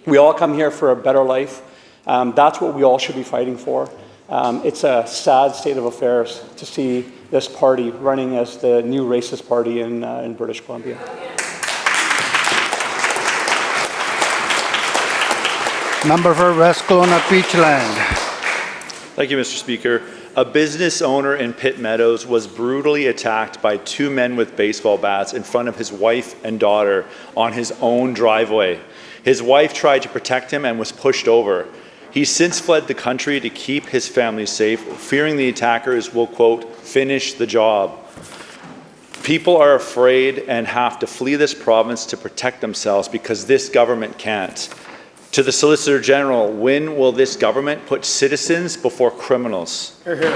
We all come here for a better life. That's what we all should be fighting for. It's a sad state of affairs to see this party running as the new racist party in British Columbia. Member for West Kelowna Peachland. Thank you, Mr. Speaker. A business owner in Pitt Meadows was brutally attacked by two men with baseball bats in front of his wife and daughter on his own driveway. His wife tried to protect him and was pushed over. He's since fled the country to keep his family safe, fearing the attackers will, quote, finish the job. People are afraid and have to flee this province to protect themselves because this government can't. To the Solicitor General, when will this government put citizens before criminals? Hear, hear.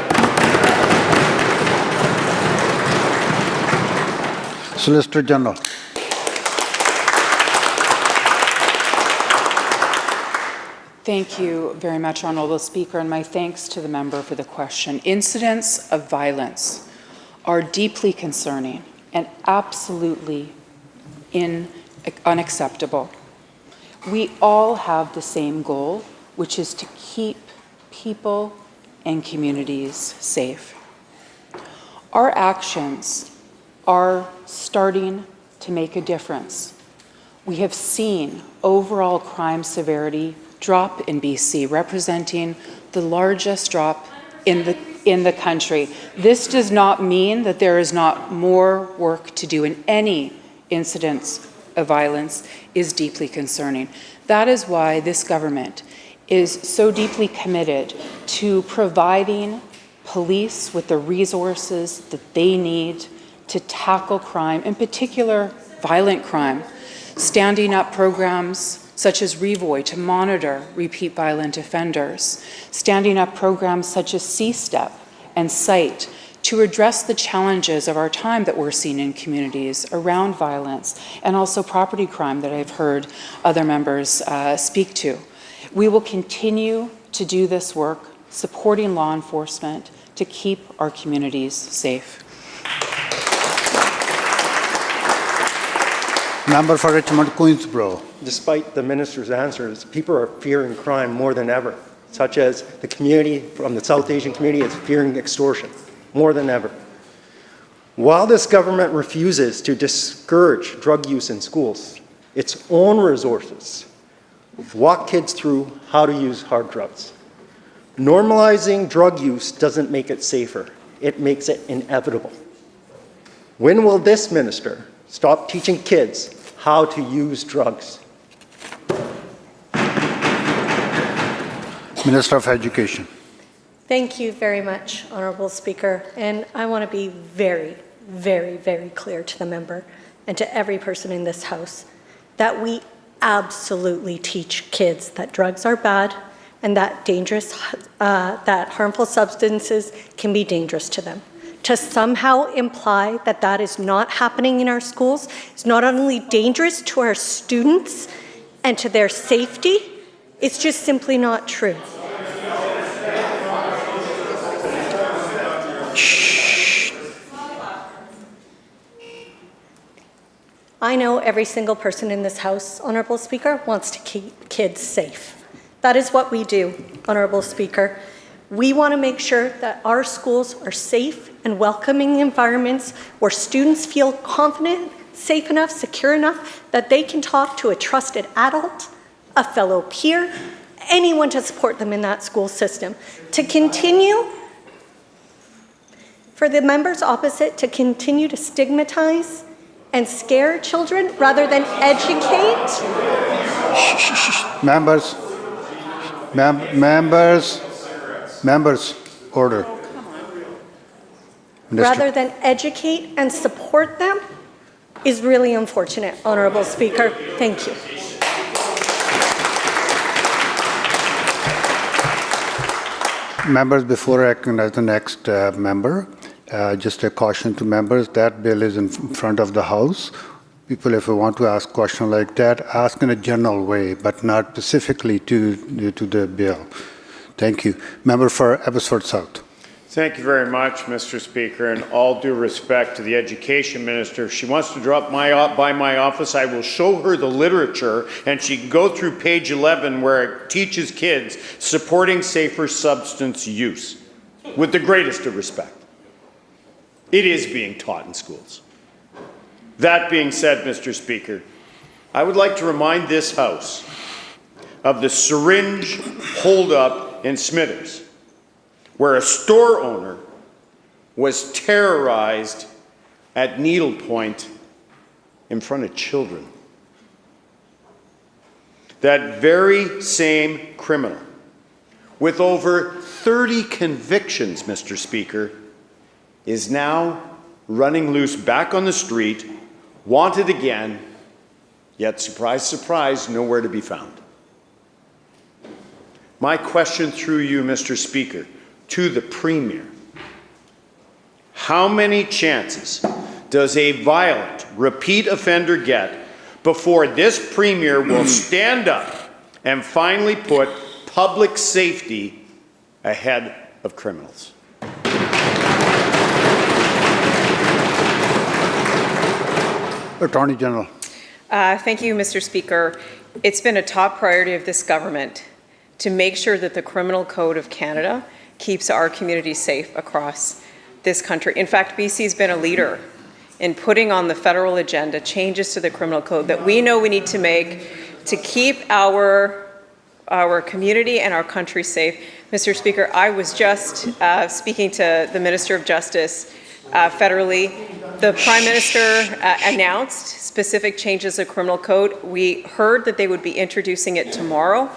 Solicitor General. Thank you very much, Honourable Speaker, and my thanks to the member for the question. Incidents of violence are deeply concerning and absolutely unacceptable. We all have the same goal, which is to keep people and communities safe. Our actions are starting to make a difference. We have seen overall crime severity drop in BC, representing the largest drop in the country. This does not mean that there is not more work to do, and any incidents of violence is deeply concerning. That is why this government is so deeply committed to providing police with the resources that they need to tackle crime, in particular violent crime, standing up programs such as Revoy to monitor repeat violent offenders, standing up programs such as C-STEP and SIGHT to address the challenges of our time that we're seeing in communities around violence and also property crime that I've heard other members speak to. We will continue to do this work, supporting law enforcement to keep our communities safe. Member for Richmond Queensborough. Despite the minister's answers, people are fearing crime more than ever, such as the community from the South Asian community is fearing extortion more than ever. While this government refuses to discourage drug use in schools, its own resources walk kids through how to use hard drugs. Normalizing drug use doesn't make it safer, it makes it inevitable. When will this minister stop teaching kids how to use drugs? Minister of Education. Thank you very much, Honourable Speaker. And I want to be very, very, very clear to the member and to every person in this House that we absolutely teach kids that drugs are bad and that that harmful substances can be dangerous to them. to somehow imply that that is not happening in our schools is not only dangerous to our students and to their safety, it's just simply not true. Shh. I know every single person in this House, Honourable Speaker, wants to keep kids safe. That is what we do, Honourable Speaker. We want to make sure that our schools are safe and welcoming environments where students feel confident, safe enough, secure enough that they can talk to a trusted adult, a fellow peer, anyone to support them in that school system. To continue, for the members opposite to continue to stigmatize and scare children rather than educate. Members, order. Rather than educate and support them is really unfortunate, Honourable Speaker. Thank you. Members, before I recognize the next member, just a caution to members, that bill is in front of the House. People, if you want to ask a question like that, ask in a general way, but not specifically to the bill. Thank you. Member for Abbotsford South. Thank you very much, Mr. Speaker, and all due respect to the Education Minister. If she wants to drop by my office, I will show her the literature, and she can go through page 11 where it teaches kids supporting safer substance use. With the greatest of respect. It is being taught in schools. That being said, Mr. Speaker, I would like to remind this House of the syringe holdup in Smithers, where a store owner was terrorized at needlepoint in front of children. That very same criminal, with over 30 convictions, Mr. Speaker, is now running loose back on the street, wanted again, yet surprise, surprise, nowhere to be found. My question through you, Mr. Speaker, to the Premier, how many chances does a violent repeat offender get before this Premier will stand up and finally put public safety ahead of criminals? Attorney General. Thank you, Mr. Speaker. It's been a top priority of this government to make sure that the Criminal Code of Canada keeps our communities safe across this country. In fact, BC's been a leader in putting on the federal agenda changes to the Criminal Code that we know we need to make to keep our community and our country safe. Mr. Speaker, I was just speaking to the Minister of Justice federally. The Prime Minister announced specific changes to the Criminal Code. We heard that they would be introducing it tomorrow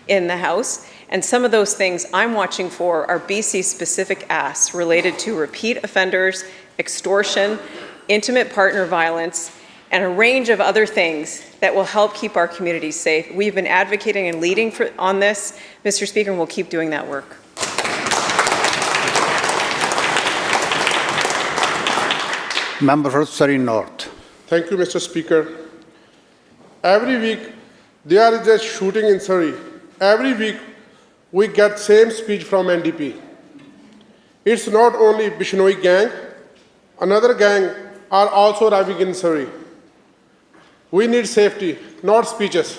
in the House. And some of those things I'm watching for are BC-specific asks related to repeat offenders, extortion, intimate partner violence, and a range of other things that will help keep our communities safe. We've been advocating and leading on this, Mr. Speaker, and we'll keep doing that work. Member for Surrey North. Thank you, Mr. Speaker. Every week, there is a shooting in Surrey. Every week, we get same speech from NDP. It's not only Bishnoi gang, another gang are also arriving in Surrey. We need safety, not speeches.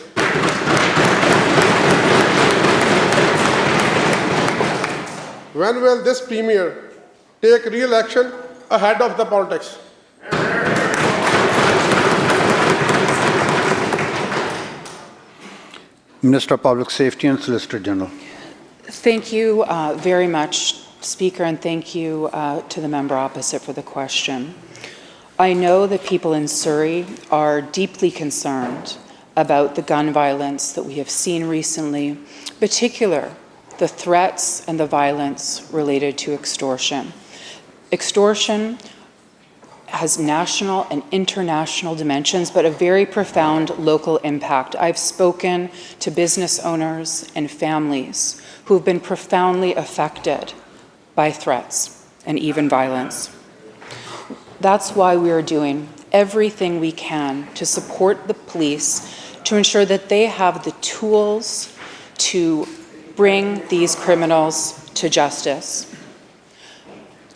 When will this Premier take real action ahead of the politics? Minister of Public Safety and Solicitor General. Thank you very much, Speaker, and thank you to the member opposite for the question. I know that people in Surrey are deeply concerned about the gun violence that we have seen recently, in particular the threats and the violence related to extortion. Extortion has national and international dimensions, but a very profound local impact. I've spoken to business owners and families who've been profoundly affected by threats. and even violence. That's why we are doing everything we can to support the police to ensure that they have the tools to bring these criminals to justice.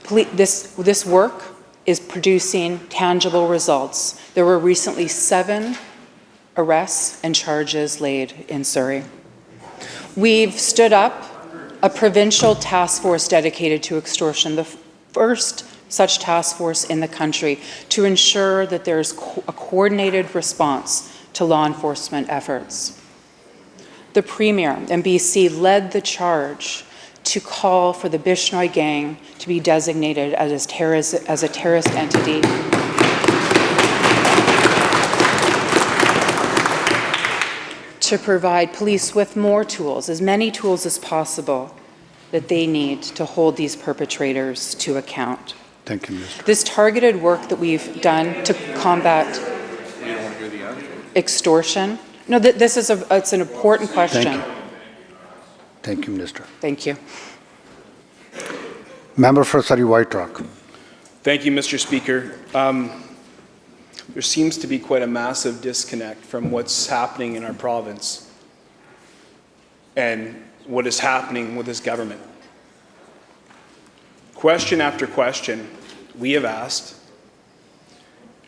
This work is producing tangible results. There were recently 7 arrests and charges laid in Surrey. We've stood up a provincial task force dedicated to extortion, the first such task force in the country, to ensure that there's a coordinated response to law enforcement efforts. The Premier in BC led the charge to call for the Bishnoi gang to be designated as a terrorist entity. To provide police with more tools, as many tools as possible, that they need to hold these perpetrators to account. Thank you, Minister. This targeted work that we've done to combat extortion. No, this is it's an important question. Thank you. Thank you, Minister. Thank you. Member for Surrey White Rock. Thank you, Mr. Speaker. There seems to be quite a massive disconnect from what's happening in our province and what is happening with this government. Question after question we have asked,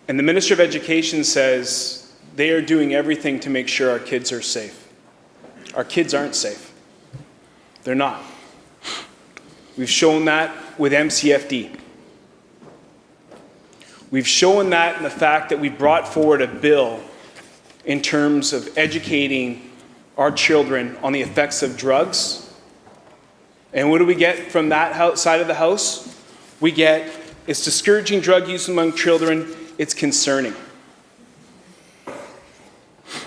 and the Minister of Education says they are doing everything to make sure our kids are safe. Our kids aren't safe. They're not. We've shown that with MCFD. We've shown that in the fact that we brought forward a bill in terms of educating our children on the effects of drugs. And what do we get from that side of the house? We get, it's discouraging drug use among children, it's concerning.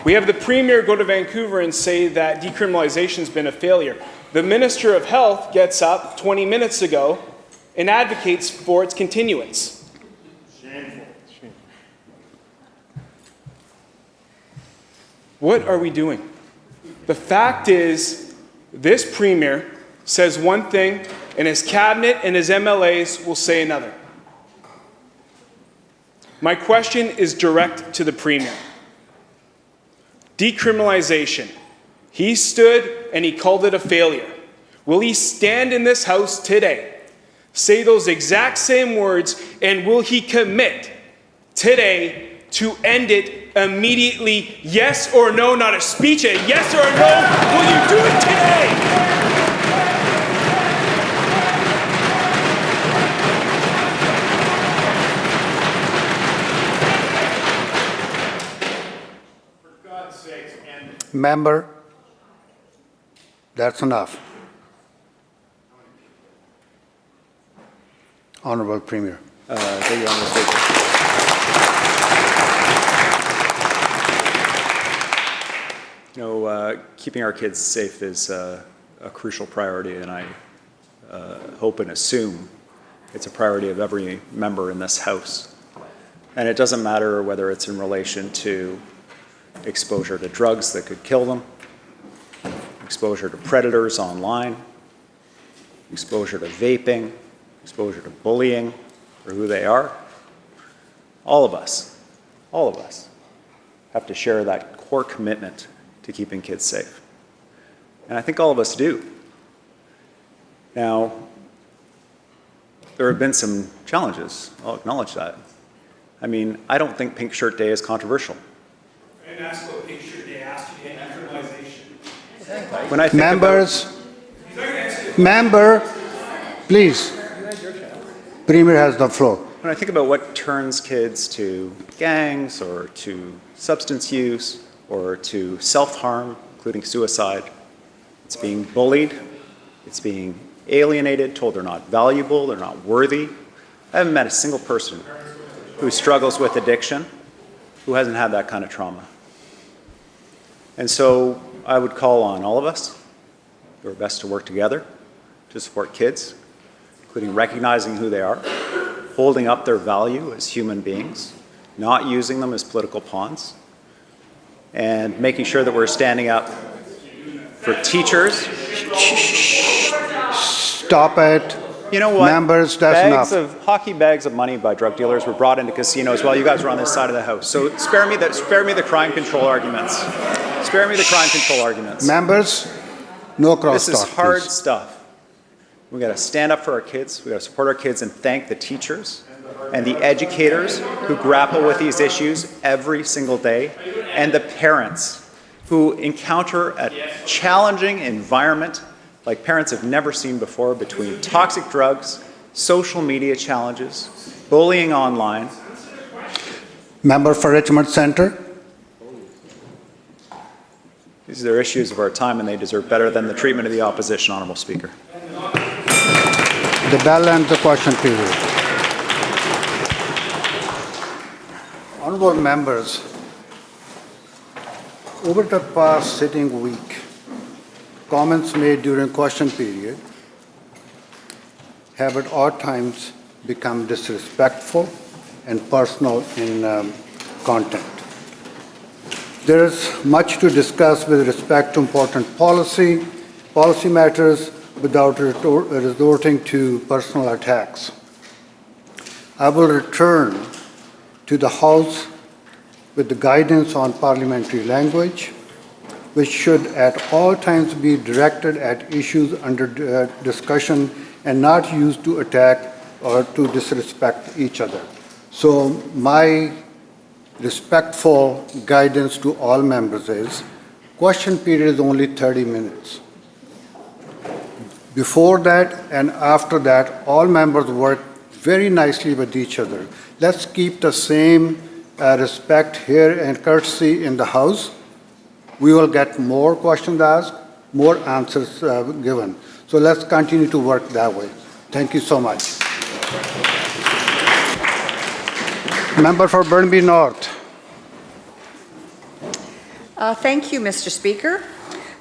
We have the Premier go to Vancouver and say that decriminalization has been a failure. The Minister of Health gets up 20 minutes ago and advocates for its continuance. What are we doing? The fact is, this Premier says one thing, and his cabinet and his MLAs will say another. My question is direct to the Premier. Decriminalization. He stood and he called it a failure. Will he stand in this House today, say those exact same words, and will he commit today to end it immediately? Yes or no? Not a speech, a yes or a no. Will you do it today? For God's sakes, end it. Member, that's enough. Honorable Premier. Thank you, Honorable Speaker. You know, keeping our kids safe is a crucial priority, and I hope and assume it's a priority of every member in this House. And it doesn't matter whether it's in relation to exposure to drugs that could kill them, exposure to predators online, exposure to vaping, exposure to bullying, or who they are. All of us have to share that core commitment to keeping kids safe. And I think all of us do. Now, there have been some challenges. I'll acknowledge that. I mean, I don't think Pink Shirt Day is controversial. I didn't ask about Pink Shirt Day, I asked you to end decriminalization. When I think member, please. Premier has the floor. When I think about what turns kids to gangs or to substance use or to self-harm, including suicide, it's being bullied, it's being alienated, told they're not valuable, they're not worthy. I haven't met a single person who struggles with addiction who hasn't had that kind of trauma. And so I would call on all of us, do our best to work together to support kids, including recognizing who they are, holding up their value as human beings, not using them as political pawns, and making sure that we're standing up for teachers. Stop it. You know what? Members, that's enough. Hockey bags of money by drug dealers were brought into casinos while you guys were on this side of the house. So spare me the crime control arguments. Spare me the crime control arguments. Members, no cross This is talk, hard please. stuff. We got to stand up for our kids. We got to support our kids and thank the teachers and the educators who grapple with these issues every single day, and the parents who encounter a challenging environment like parents have never seen before between toxic drugs, social media challenges, bullying online. Member for Richmond Centre. These are issues of our time, and they deserve better than the treatment of the opposition, Honourable Speaker. The bell ends the question period. Honourable members, over the past sitting week, comments made during question period have at all times become disrespectful and personal in content. There is much to discuss with respect to important policy matters without resorting to personal attacks. I will return to the House with the guidance on parliamentary language, which should at all times be directed at issues under discussion and not used to attack or to disrespect each other. So my respectful guidance to all members is, question period is only 30 minutes. Before that and after that, all members work very nicely with each other. Let's keep the same respect here and courtesy in the House. We will get more questions asked, more answers given. So let's continue to work that way. Thank you so much. Member for Burnaby North. Thank you, Mr. Speaker.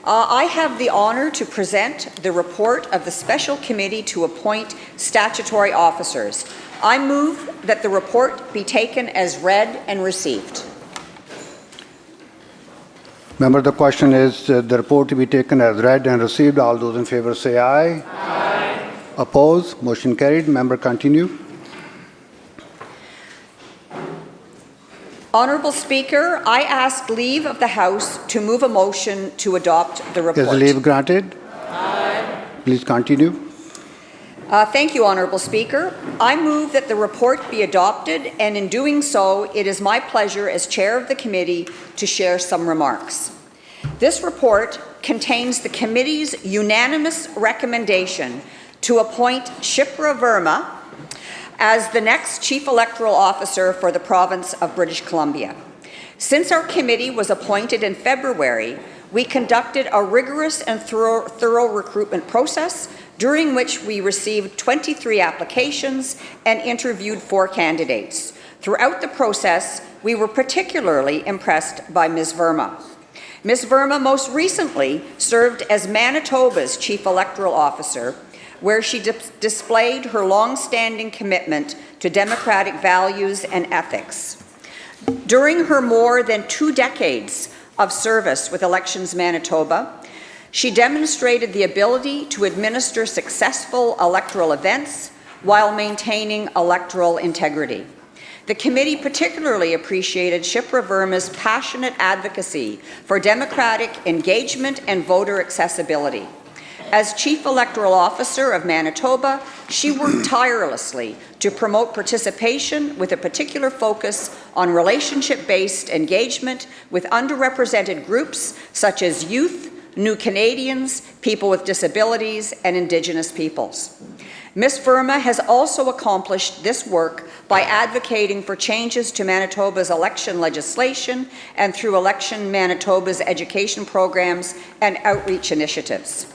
I have the honour to present the report of the Special Committee to appoint statutory officers. I move that the report be taken as read and received. Member, the question is the report to be taken as read and received. All those in favour say aye. Aye. Oppose? Motion carried. Member, continue. Honourable Speaker, I ask leave of the House to move a motion to adopt the report. Is leave granted? Aye. Please continue. Thank you, Honourable Speaker. I move that the report be adopted, and in doing so, it is my pleasure as Chair of the Committee to share some remarks. This report contains the Committee's unanimous recommendation to appoint Shipra Verma as the next Chief Electoral Officer for the Province of British Columbia. Since our committee was appointed in February, we conducted a rigorous and thorough recruitment process during which we received 23 applications and interviewed 4 candidates. Throughout the process, we were particularly impressed by Ms. Verma. Ms. Verma most recently served as Manitoba's Chief Electoral Officer, where she displayed her long-standing commitment to democratic values and ethics. During her more than 2 decades of service with Elections Manitoba, she demonstrated the ability to administer successful electoral events while maintaining electoral integrity. The committee particularly appreciated Shipra Verma's passionate advocacy for democratic engagement and voter accessibility. As Chief Electoral Officer of Manitoba, she worked tirelessly to promote participation with a particular focus on relationship-based engagement with underrepresented groups such as youth, New Canadians, people with disabilities, and Indigenous peoples. Ms. Verma has also accomplished this work by advocating for changes to Manitoba's election legislation and through Election Manitoba's education programs and outreach initiatives.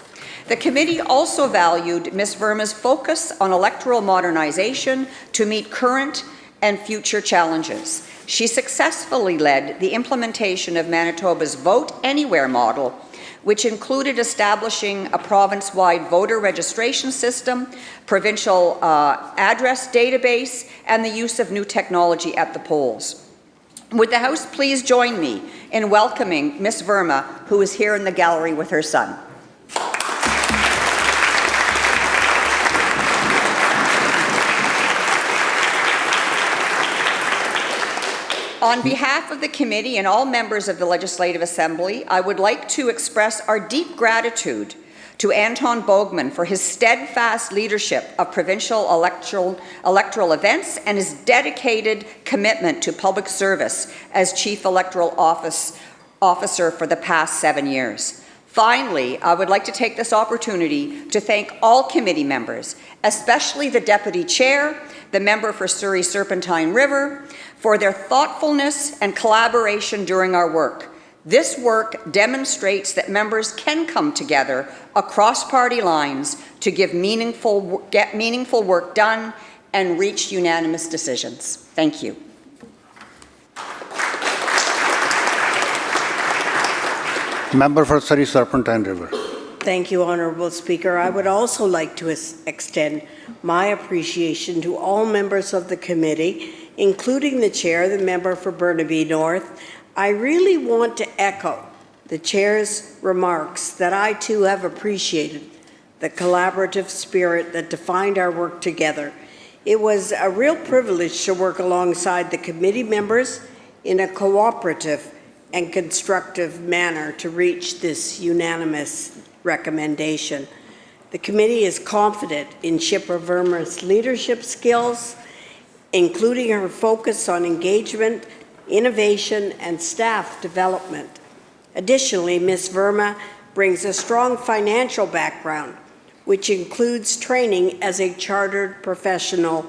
The committee also valued Ms. Verma's focus on electoral modernization to meet current and future challenges. She successfully led the implementation of Manitoba's Vote Anywhere model, which included establishing a province-wide voter registration system, provincial address database, and the use of new technology at the polls. Would the House please join me in welcoming Ms. Verma, who is here in the gallery with her son. On behalf of the committee and all members of the Legislative Assembly, I would like to express our deep gratitude to Anton Bogman for his steadfast leadership of provincial electoral events and his dedicated commitment to public service as Chief Electoral Officer for the past 7 years. Finally, I would like to take this opportunity to thank all committee members, especially the Deputy Chair, the member for Surrey Serpentine River, for their thoughtfulness and collaboration during our work. This work demonstrates that members can come together across party lines to get meaningful work done and reach unanimous decisions. Thank you. Member for Surrey Serpentine River. Thank you, Honourable Speaker. I would also like to extend my appreciation to all members of the committee, including the Chair, the member for Burnaby North. I really want to echo the Chair's remarks that I too have appreciated the collaborative spirit that defined our work together. It was a real privilege to work alongside the committee members in a cooperative and constructive manner to reach this unanimous recommendation. The committee is confident in Shipra Verma's leadership skills, including her focus on engagement, innovation, and staff development. Additionally, Ms. Verma brings a strong financial background, which includes training as a chartered professional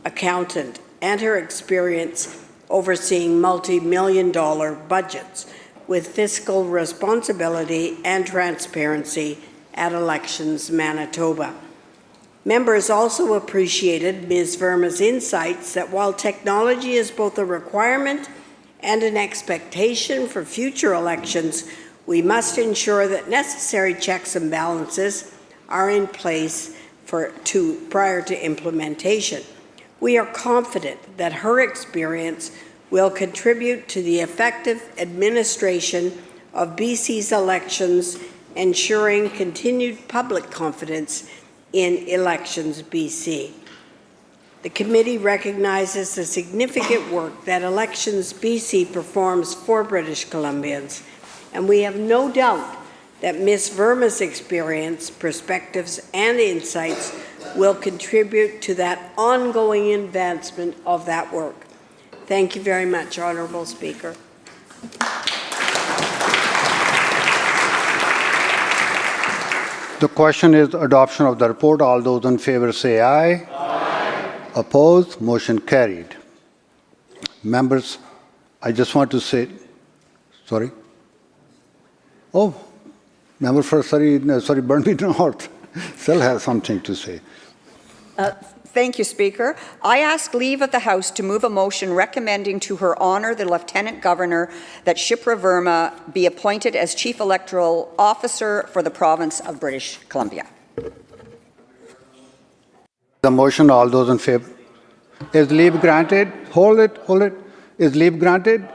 accountant and her experience overseeing multi-million-dollar budgets with fiscal responsibility and transparency at Elections Manitoba. Members also appreciated Ms. Verma's insights that while technology is both a requirement and an expectation for future elections, we must ensure that necessary checks and balances are in place prior to implementation. We are confident that her experience will contribute to the effective administration of BC's elections, ensuring continued public confidence in Elections BC. The committee recognizes the significant work that Elections BC performs for British Columbians, and we have no doubt that Ms. Verma's experience, perspectives, and insights will contribute to that ongoing advancement of that work. Thank you very much, Honourable Speaker. The question is adoption of the report. All those in favor say aye. Aye. Opposed? Motion carried. Members, I just want to say, sorry. Oh, member for Burnaby North still has something to say. Thank you, Speaker. I ask leave of the House to move a motion recommending to Her Honour the Lieutenant Governor that Shipra Verma be appointed as Chief Electoral Officer for the province of British Columbia. The motion, all those in favor. Is leave granted? Hold it. Is leave granted?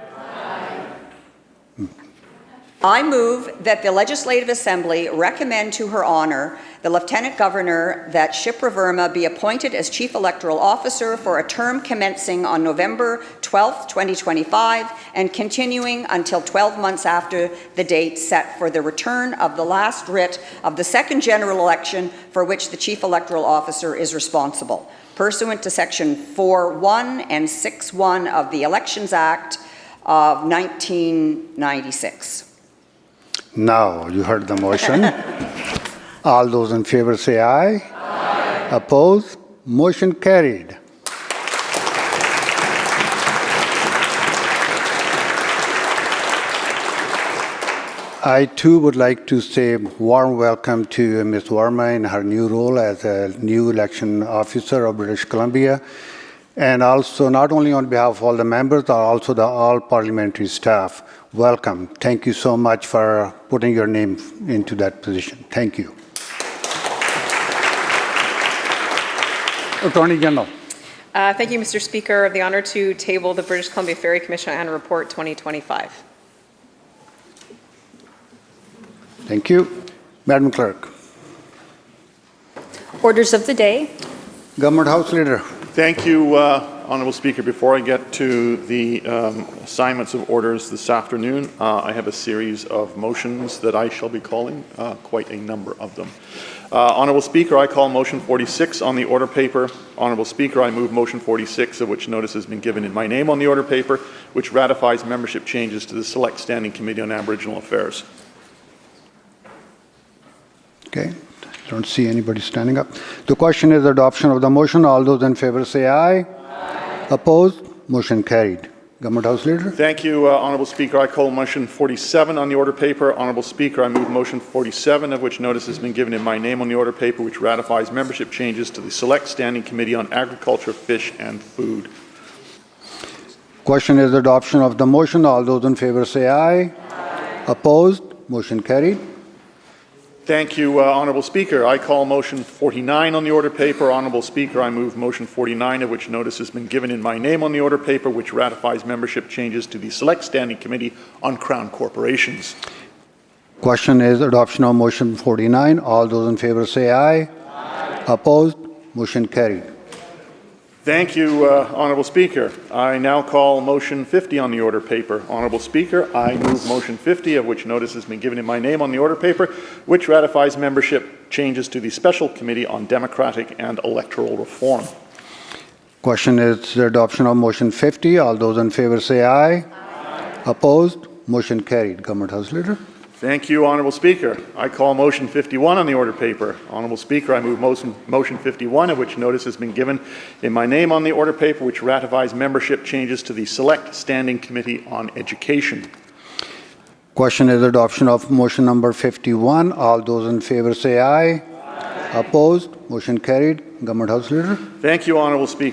I move that the Legislative Assembly recommend to Her Honour the Lieutenant Governor that Shipra Verma be appointed as Chief Electoral Officer for a term commencing on November 12, 2025 and continuing until 12 months after the date set for the return of the last writ of the second general election for which the Chief Electoral Officer is responsible, pursuant to Section 4.1 and 6.1 of the Elections Act of 1996. Now, you heard the motion. All those in favor say aye. Aye. Opposed? Motion carried. I too would like to say warm welcome to Ms. Verma in her new role as a new election officer of British Columbia. And also, not only on behalf of all the members, but also the all parliamentary staff, welcome. Thank you so much for putting your name into that position. Thank you. Attorney General. Thank you, Mr. Speaker. I have the honour to table the British Columbia Ferry Commission Annual Report 2025. Thank you. Madam Clerk. Orders of the day. Government House Leader. Thank you, Honourable Speaker, before I get to the assignments of orders this afternoon, I have a series of motions that I shall be calling, quite a number of them. Honourable Speaker, I call motion 46 on the order paper. Honourable Speaker, I move motion 46, of which notice has been given in my name on the order paper, which ratifies membership changes to the Select Standing Committee on Aboriginal Affairs. Okay. Don't see anybody standing up. The question is adoption of the motion. All those in favor say aye. Aye. Opposed? Motion carried. Government House Leader. Thank you, Honourable Speaker. I call motion 47 on the order paper. Honourable Speaker, I move motion 47, of which notice has been given in my name on the order paper, which ratifies membership changes to the Select Standing Committee on Agriculture, Fish and Food. Question is adoption of the motion. All those in favor say aye. Aye. Opposed? Motion carried. Thank you, Honourable Speaker. I call motion 49 on the order paper. Honourable Speaker, I move motion 49, of which notice has been given in my name on the order paper, which ratifies membership changes to the Select Standing Committee on Crown Corporations. Question is adoption of motion 49. All those in favor say aye. Aye. Opposed? Motion carried. Thank you, Honourable Speaker. I now call motion 50 on the order paper. Honourable Speaker, I move motion 50, of which notice has been given in my name on the order paper, which ratifies membership changes to the Special Committee on Democratic and Electoral Reform. Question is the adoption of motion 50. All those in favor say aye. Aye. Opposed? Motion carried. Government House Leader. Thank you, Honourable Speaker. I call motion 51 on the order paper. Honourable Speaker, I move motion 51, of which notice has been given in my name on the order paper, which ratifies membership changes to the Select Standing Committee on Education. Question is adoption of motion number 51. All those in favor say aye. Aye. Opposed? Motion carried. Government House Leader. Thank you, Honourable Speaker.